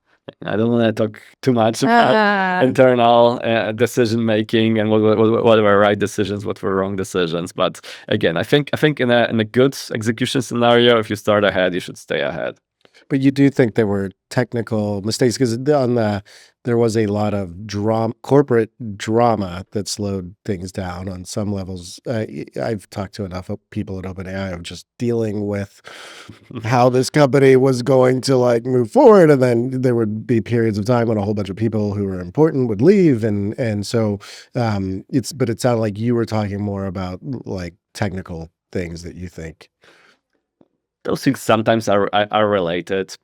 I don't want to talk too much about internal decision making and what were right decisions, what were wrong decisions. But again, I think in a good execution scenario, if you start ahead, you should stay ahead. But you do think there were technical mistakes because there was a lot of corporate drama that slowed things down on some levels. I've talked to enough people at OpenAI of just dealing with how this company was going to like move forward, and then there would be periods of time when a whole bunch of people who were important would leave, and so but it sounded like you were talking more about like technical things that you think. Those things sometimes are related.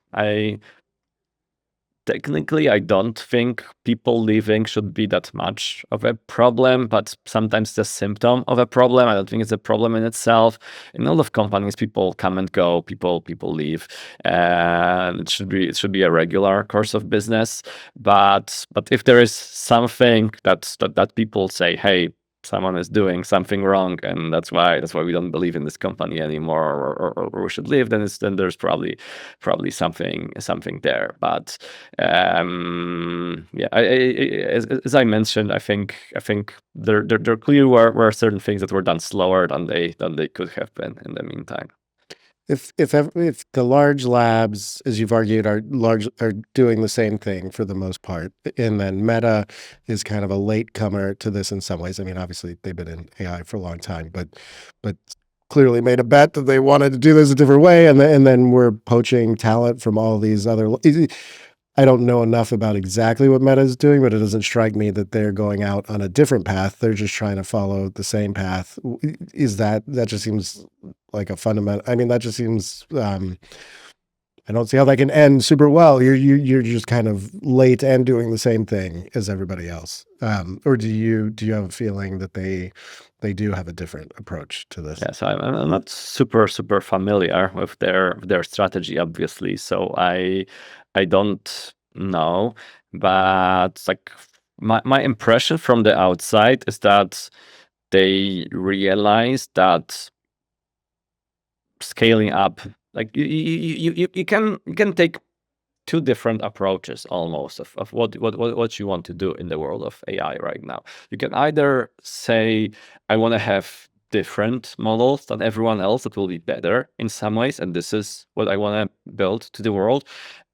Technically, I don't think people leaving should be that much of a problem, but sometimes it's a symptom of a problem. I don't think it's a problem in itself. In a lot of companies, people come and go, people leave, and it should be a regular course of business. But if there is something that people say, hey, someone is doing something wrong, and that's why we don't believe in this company anymore, or we should leave, then there's probably something there. But yeah, as I mentioned, I think there clearly were certain things that were done slower than they could have been in the meantime. If the large labs, as you've argued, are doing the same thing for the most part, and then Meta is kind of a latecomer to this in some ways. I mean, obviously they've been in AI for a long time, but clearly made a bet that they wanted to do this a different way, and then we're poaching talent from all these other. I don't know enough about exactly what Meta is doing, but it doesn't strike me that they're going out on a different path. They're just trying to follow the same path. Is that just seems like a fundamental? I mean, that just seems. I don't see how that can end super well. You're just kind of late and doing the same thing as everybody else. Or do you have a feeling that they do have a different approach to this? Yes, I'm not super familiar with their strategy, obviously. So I don't know, but like my impression from the outside is that they realize that scaling up, like you can take two different approaches almost of what you want to do in the world of AI right now. You can either say, I want to have different models than everyone else that will be better in some ways, and this is what I want to build to the world.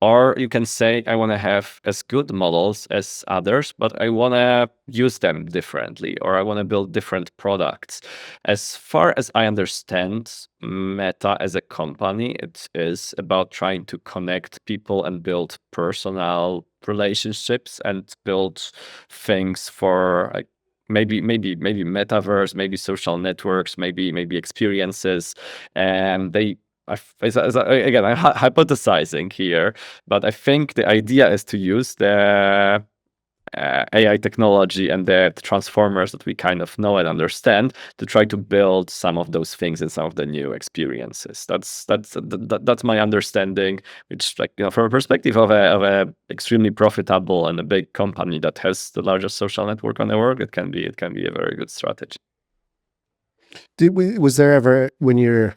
Or you can say, I want to have as good models as others, but I want to use them differently, or I want to build different products. As far as I understand Meta as a company, it is about trying to connect people and build personal relationships and build things for like maybe metaverse, maybe social networks, maybe experiences, and they. Again, I'm hypothesizing here, but I think the idea is to use the AI technology and the transformers that we kind of know and understand to try to build some of those things and some of the new experiences. That's my understanding. Which, like, from a perspective of a extremely profitable and a big company that has the largest social network on the world, it can be a very good strategy. Was there ever, when you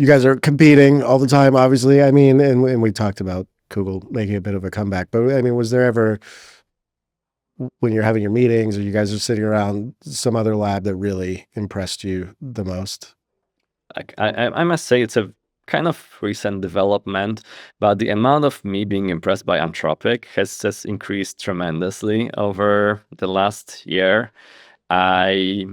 guys are competing all the time, obviously, I mean, and we talked about Google making a bit of a comeback, but I mean, was there ever, when you're having your meetings or you guys are sitting around, some other lab that really impressed you the most? I must say it's a kind of recent development, but the amount of me being impressed by Anthropic has increased tremendously over the last year. I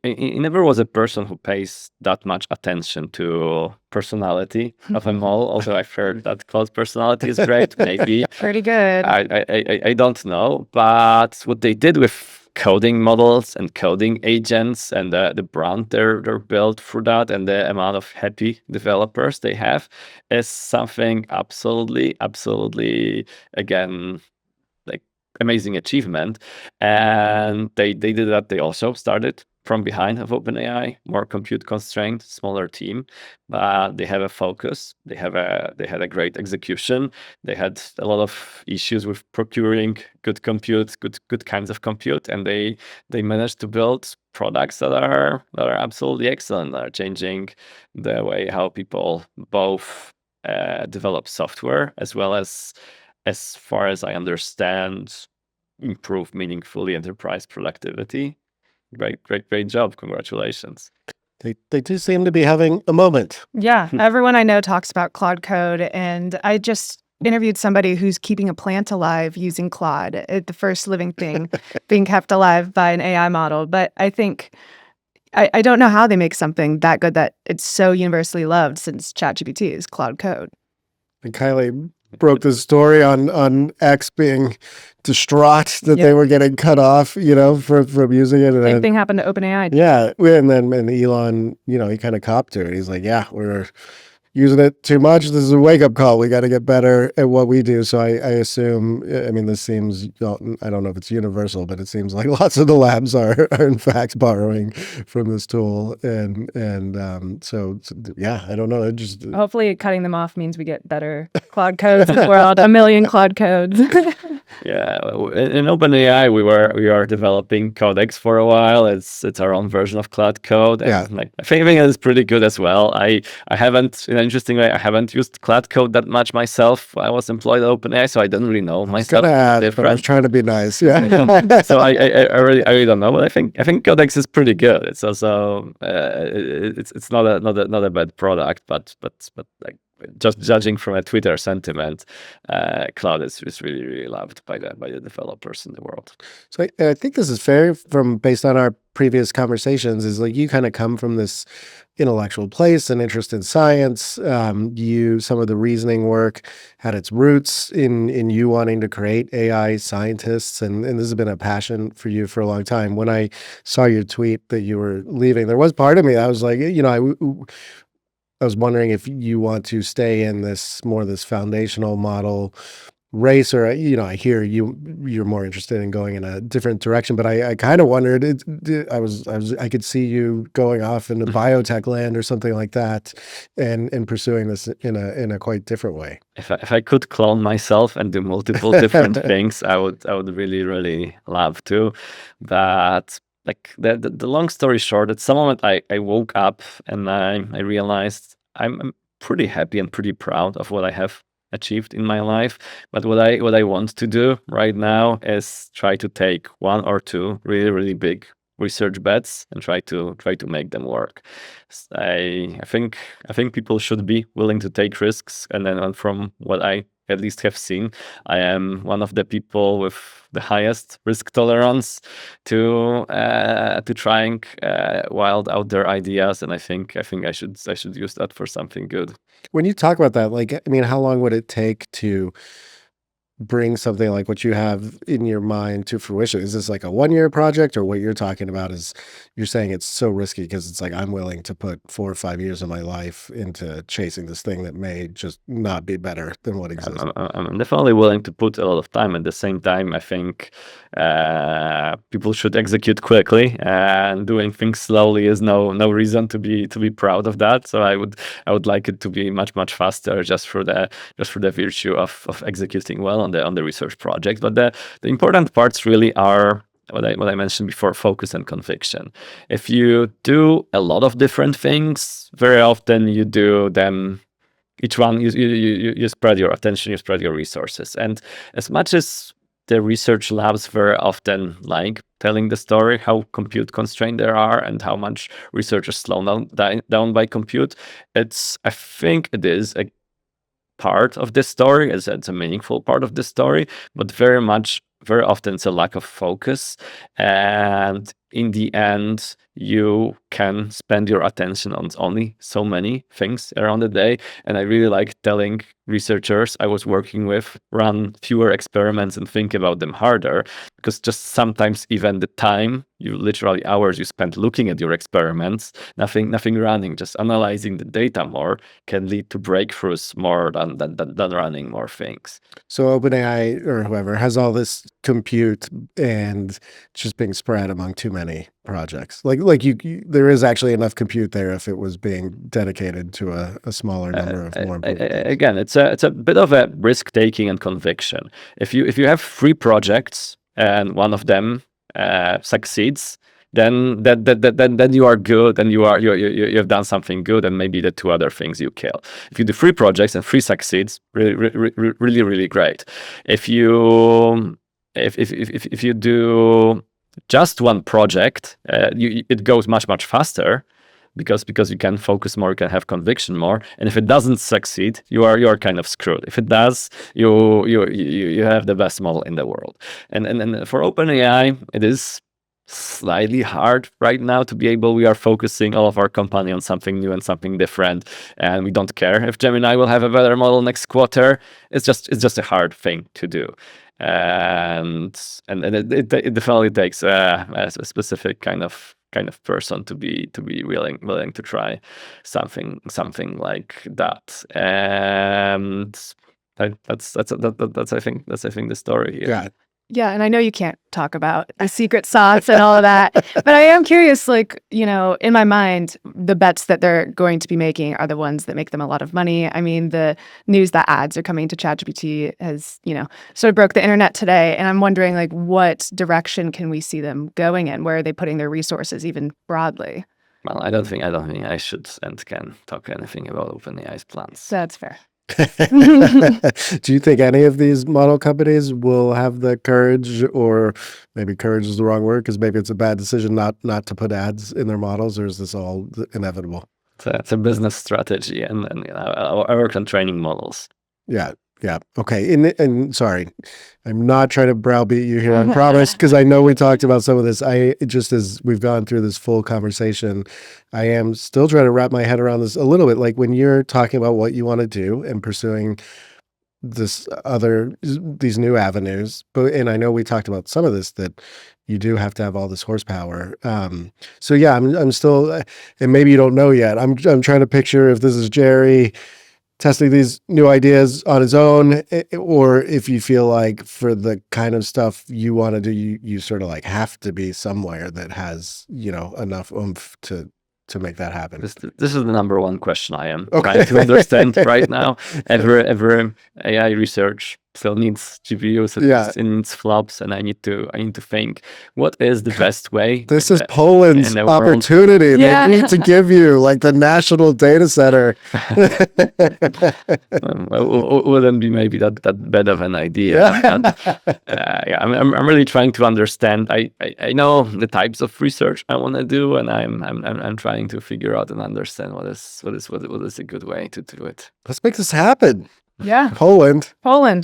never was a person who pays that much attention to personality of a model. Although I've heard that Claude's personality is great, maybe. Pretty good. I don't know, but what they did with coding models and coding agents and the brand they're built for that and the amount of happy developers they have is something absolutely, again, like amazing achievement. And they did that. They also started from behind of OpenAI, more compute constrained, smaller team. They have a focus. They had a great execution. They had a lot of issues with procuring good compute, good kinds of compute, and they managed to build products that are absolutely excellent. That are changing the way how people both develop software as well as far as I understand, improve meaningfully enterprise productivity. Great job. Congratulations. They do seem to be having a moment. Yeah, everyone I know talks about Claude Code, and I just interviewed somebody who's keeping a plant alive using Claude, the first living thing being kept alive by an AI model. But I think I don't know how they make something that good that it's so universally loved since ChatGPT is Claude Code. And Kylie broke the story on X being distraught that they were getting cut off, from using it. And Same thing happened to OpenAI. Yeah, and Elon, he kind of copped to it. He's like, yeah, we're using it too much. This is a wake-up call. We got to get better at what we do. So I assume, I mean, this seems, I don't know if it's universal, but it seems like lots of the labs are in fact borrowing from this tool. And so, yeah, I don't know. It just hopefully cutting them off means we get better Claude codes in the world, 1 million Claude codes. Yeah, in OpenAI, we are developing Codex for a while. It's our own version of Claude Code. And I think it's pretty good as well. I haven't, in an interesting way, I haven't used Claude Code that much myself. I was employed at OpenAI, so I don't really know myself. But I was trying to be nice. Yeah. So I really don't know, but I think Codex is pretty good. It's also it's not a bad product, but like, just judging from a Twitter sentiment, Claude is really loved by the developers in the world. So I think this is fair based on our previous conversations, is like you kind of come from this intellectual place and interest in science. Some of the reasoning work had its roots in you wanting to create AI scientists, and this has been a passion for you for a long time. When I saw your tweet that you were leaving, there was part of me I was like, I was wondering if you want to stay in this foundational model race, or I hear you're more interested in going in a different direction. But I kind of wondered. I could see you going off into biotech land or something like that, and pursuing this in a quite different way. If I could clone myself and do multiple different things, I would really love to. But like the long story short, at some moment I woke up and I realized I'm pretty happy and pretty proud of what I have achieved in my life. But what I want to do right now is try to take one or two really big research bets and try to make them work. I think people should be willing to take risks, and then from what I at least have seen, I am one of the people with the highest risk tolerance to trying wild out there ideas, and I think I should use that for something good. When you talk about that, like, I mean, how long would it take to bring something like what you have in your mind to fruition? Is this like a 1-year project, or what you're talking about is you're saying it's so risky because it's like I'm willing to put 4 or 5 years of my life into chasing this thing that may just not be better than what exists? I'm definitely willing to put a lot of time. At the same time, I think people should execute quickly, and doing things slowly is no reason to be proud of that. So I would like it to be much faster, just for the virtue of executing well on the research project. But the important parts really are what I mentioned before: focus and conviction. If you do a lot of different things, very often you do them each one, you spread your attention, you spread your resources. And as much as the research labs very often like telling the story, how compute constrained there are and how much research is slowed down by compute, I think it is a part of this story, it's a meaningful part of the story, but very often it's a lack of focus, and in the end you can spend your attention on only so many things around the day. And I really like telling researchers I was working with, run fewer experiments and think about them harder, because just sometimes even the time, literally hours you spend looking at your experiments, nothing running, just analyzing the data more, can lead to breakthroughs more than running more things. So OpenAI or whoever has all this compute and it's just being spread among too many projects. Like you there is actually enough compute there if it was being dedicated to a smaller number of more important things. Again, it's a bit of a risk taking and conviction. If you have 3 projects and one of them succeeds, then you are good, and you have done something good, and maybe the 2 other things you kill. If you do 3 projects and 3 succeeds, really great. If you do just 1 project, it goes much faster, because you can focus more, you can have conviction more. And if it doesn't succeed, you are kind of screwed. If it does, you have the best model in the world. And for OpenAI, it is slightly hard right now to be able. We are focusing all of our company on something new and something different, and we don't care if Gemini will have a better model next quarter. It's just a hard thing to do. And it definitely takes a specific kind of person to be willing to try something like that. And that's I think the story here. Yeah. Yeah, and I know you can't talk about the secret sauce and all of that, but I am curious, like, in my mind, the bets that they're going to be making are the ones that make them a lot of money. I mean, the news that ads are coming to ChatGPT has, sort of broke the internet today, and I'm wondering, like, what direction can we see them going in? Where are they putting their resources even broadly? Well, I don't think I should and can talk anything about OpenAI's plans. That's fair. Do you think any of these model companies will have the courage, or maybe courage is the wrong word because maybe it's a bad decision not to put ads in their models, or is this all inevitable? It's a business strategy, and I work on training models. Yeah. Okay. And sorry, I'm not trying to browbeat you here, I promise, because I know we talked about some of this. Just as we've gone through this full conversation, I am still trying to wrap my head around this a little bit. Like when you're talking about what you want to do and pursuing these new avenues, and I know we talked about some of this, that you do have to have all this horsepower. So yeah, I'm still, and maybe you don't know yet. I'm trying to picture if this is Jerry testing these new ideas on his own, or if you feel like for the kind of stuff you want to do, you sort of like have to be somewhere that has, enough oomph to make that happen. This is the number one question I am trying to understand right now. Every AI research still needs GPUs, Yeah. it needs flops, and I need to think what is the best way. This in is the- Poland's in the world. opportunity. Yeah. They need to give you like the national data center. Wouldn't be maybe that bad of an idea. Yeah. Yeah, I'm really trying to understand. I know the types of research I want to do, and I'm trying to figure out and understand what is a good way to do it. Let's make this happen. Yeah. Poland,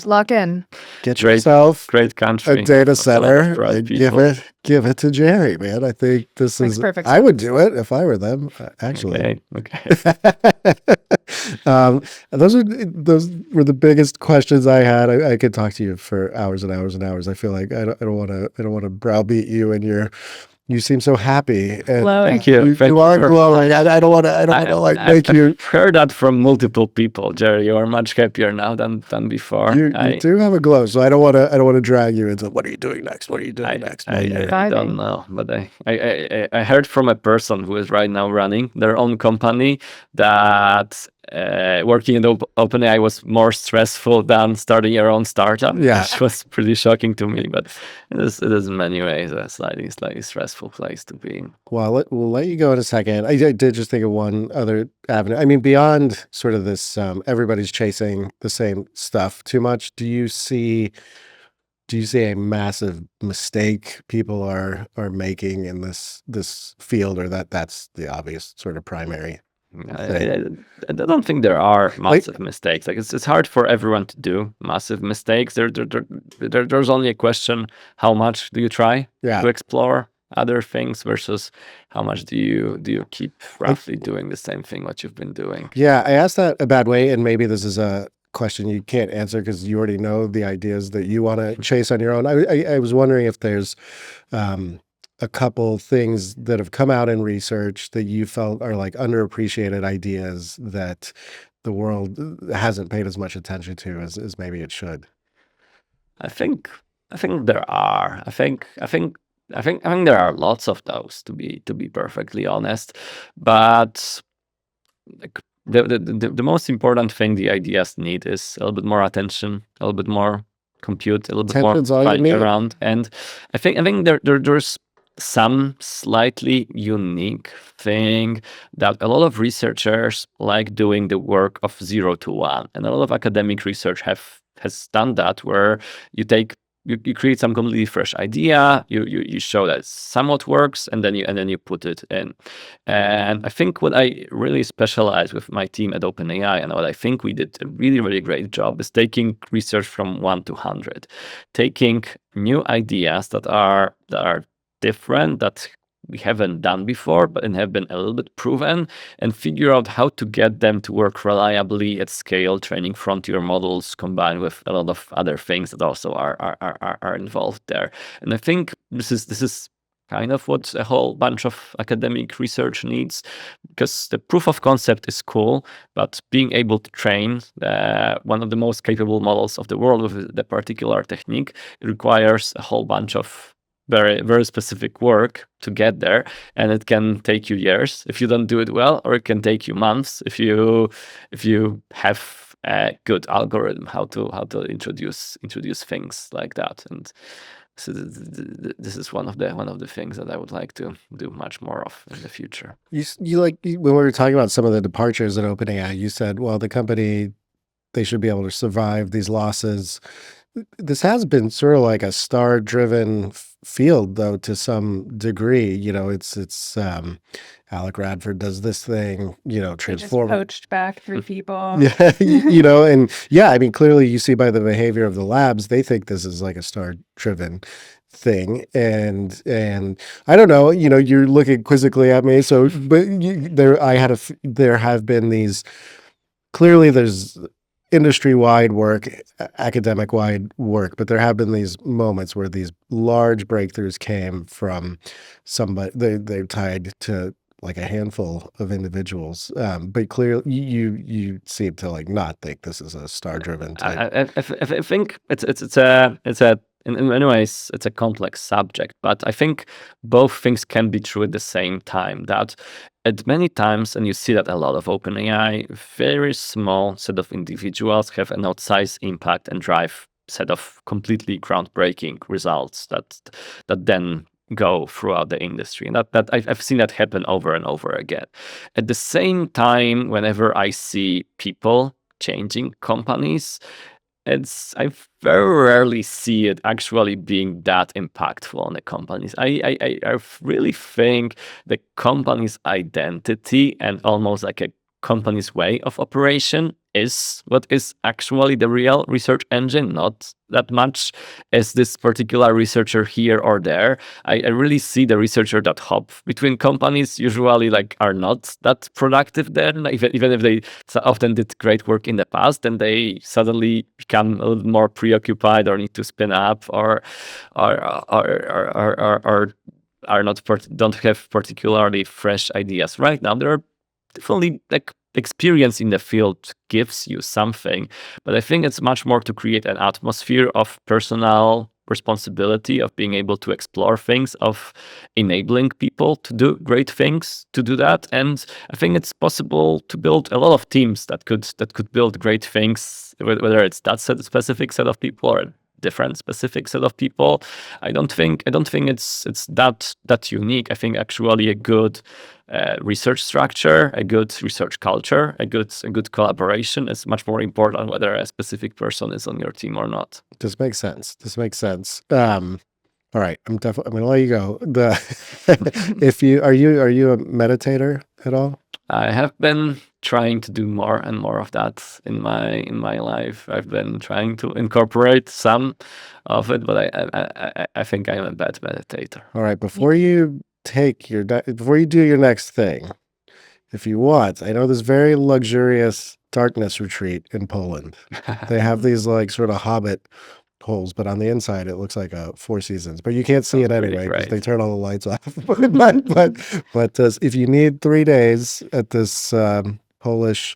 Lock in. get Great- yourself Great country. a data Lots of center bright and people. give it to Jerry, man. I think this Makes is perfect I would do it if I were them, actually. Okay. Those were the biggest questions I had. I could talk to you for hours and hours and hours. I feel like I don't want to browbeat you, and you seem so happy. And Glowing. Thank you. Thank you are for- glowing. I don't want to like make you. I've heard that from multiple people, Jerry. You are much happier now than before. You do have a glow, so I don't want to drag you into what are you doing next? What are you doing next? I Vibing. don't know, but I heard from a person who is right now running their own company that working in OpenAI was more stressful than starting your own startup. Yeah. Which was pretty shocking to me, but it is in many ways a slightly stressful place to be in. Well, we'll let you go in a second. I did just think of one other avenue. I mean, beyond sort of this, everybody's chasing the same stuff too much. Do you see a massive mistake people are making in this field, or that's the obvious sort of primary? I don't think there are massive mistakes. Like it's hard for everyone to do massive mistakes. There's only a question: how much do you try to explore other things versus how much do you keep roughly doing the same thing what you've been doing? Yeah, I asked that a bad way, and maybe this is a question you can't answer because you already know the ideas that you want to chase on your own. I was wondering if there's a couple things that have come out in research that you felt are like underappreciated ideas that the world hasn't paid as much attention to as maybe it should. I think there are. I think there are lots of those, to be perfectly honest. But like the most important thing the ideas need is a little bit more attention, a little bit more compute, a little bit more Attention's all you flying need. around. And I think there's some slightly unique thing that a lot of researchers like doing the work of 0 to 1, and a lot of academic research has done that, where you create some completely fresh idea, you show that it somewhat works, and then you put it in. And I think what I really specialize with my team at OpenAI, and what I think we did a really, really great job, is taking research from 1 to 100, taking new ideas that are different, that we haven't done before, but and have been a little bit proven, and figure out how to get them to work reliably at scale, training frontier models combined with a lot of other things that also are involved there. And I think this is kind of what a whole bunch of academic research needs, because the proof of concept is cool, but being able to train one of the most capable models of the world with the particular technique, it requires a whole bunch of very, very specific work to get there, and it can take you years if you don't do it well, or it can take you months if you have a good algorithm how to introduce things like that. And so this is one of the things that I would like to do much more of in the future. When we were talking about some of the departures at OpenAI, you said, well, the company, they should be able to survive these losses. This has been sort of like a star-driven field, though, to some degree. It's Alec Radford does this thing, transform. Poached back 3 people. Yeah, and yeah, I mean, clearly you see by the behavior of the labs, they think this is like a star-driven thing, and I don't know, you're looking quizzically at me, so but there have been these, clearly there's industry-wide work, academic-wide work, but there have been these moments where these large breakthroughs came from somebody they're tied to like a handful of individuals, but clearly you seem to like not think this is a star-driven type. I think it's a in many ways it's a complex subject, but I think both things can be true at the same time. That at many times, and you see that a lot of OpenAI, very small set of individuals have an outsized impact and drive set of completely groundbreaking results that then go throughout the industry. And that I've seen that happen over and over again. At the same time, whenever I see people changing companies, I very rarely see it actually being that impactful on the companies. I really think the company's identity and almost like a company's way of operation is what is actually the real research engine, not that much as this particular researcher here or there. I really see the researcher that hop between companies usually like are not that productive then, even if they so often did great work in the past, and they suddenly become a little more preoccupied or need to spin up or are not don't have particularly fresh ideas right now. There are definitely like experience in the field gives you something, but I think it's much more to create an atmosphere of personal responsibility, of being able to explore things, of enabling people to do great things, to do that. And I think it's possible to build a lot of teams that could build great things, whether it's that specific set of people or different specific set of people. I don't think it's that unique. I think actually a good research structure, a good research culture, a good collaboration is much more important whether a specific person is on your team or not. This makes sense. All right, I'm going to let you go. Are you a meditator at all? I have been trying to do more and more of that in my life. I've been trying to incorporate some of it, but I think I'm a bad meditator. All right, before you do your next thing, if you want, I know this very luxurious darkness retreat in Poland. They have these like sort of hobbit holes, but on the inside it looks like a Four Seasons, but you can't see it anyway because they turn all the lights off. but if you need 3 days at this Polish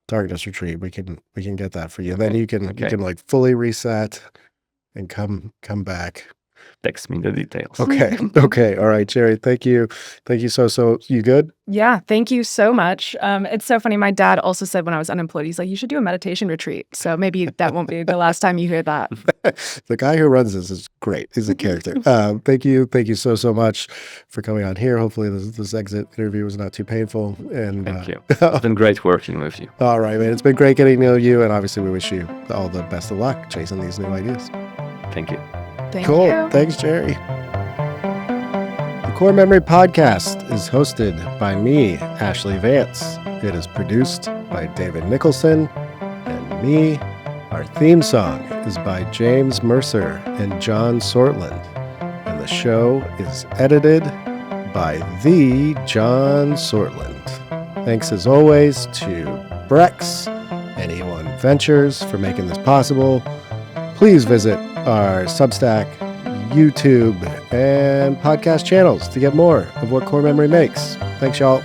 darkness retreat, we can get that for you. Then you can like fully reset and come back. Text me the details. Okay. All right, Jerry. Thank you. So you good? Yeah, thank you so much. It's so funny. My dad also said when I was unemployed, he's like, you should do a meditation retreat. So maybe that won't be the last time you hear that. The guy who runs this is great. He's a character. Thank you so much for coming on here. Hopefully this exit interview was not too painful. And thank you. It's been great working with you. All right, man. It's been great getting to know you, and obviously we wish you all the best of luck chasing these new ideas. Thank you. Cool. Thanks, Jerry. The Core Memory Podcast is hosted by me, Ashley Vance. It is produced by David Nicholson and me. Our theme song is by James Mercer and John Sortland. And the show is edited by the John Sortland. Thanks as always to Brex and E1 Ventures for making this possible. Please visit our Substack, YouTube, and podcast channels to get more of what Core Memory makes. Thanks, y'all.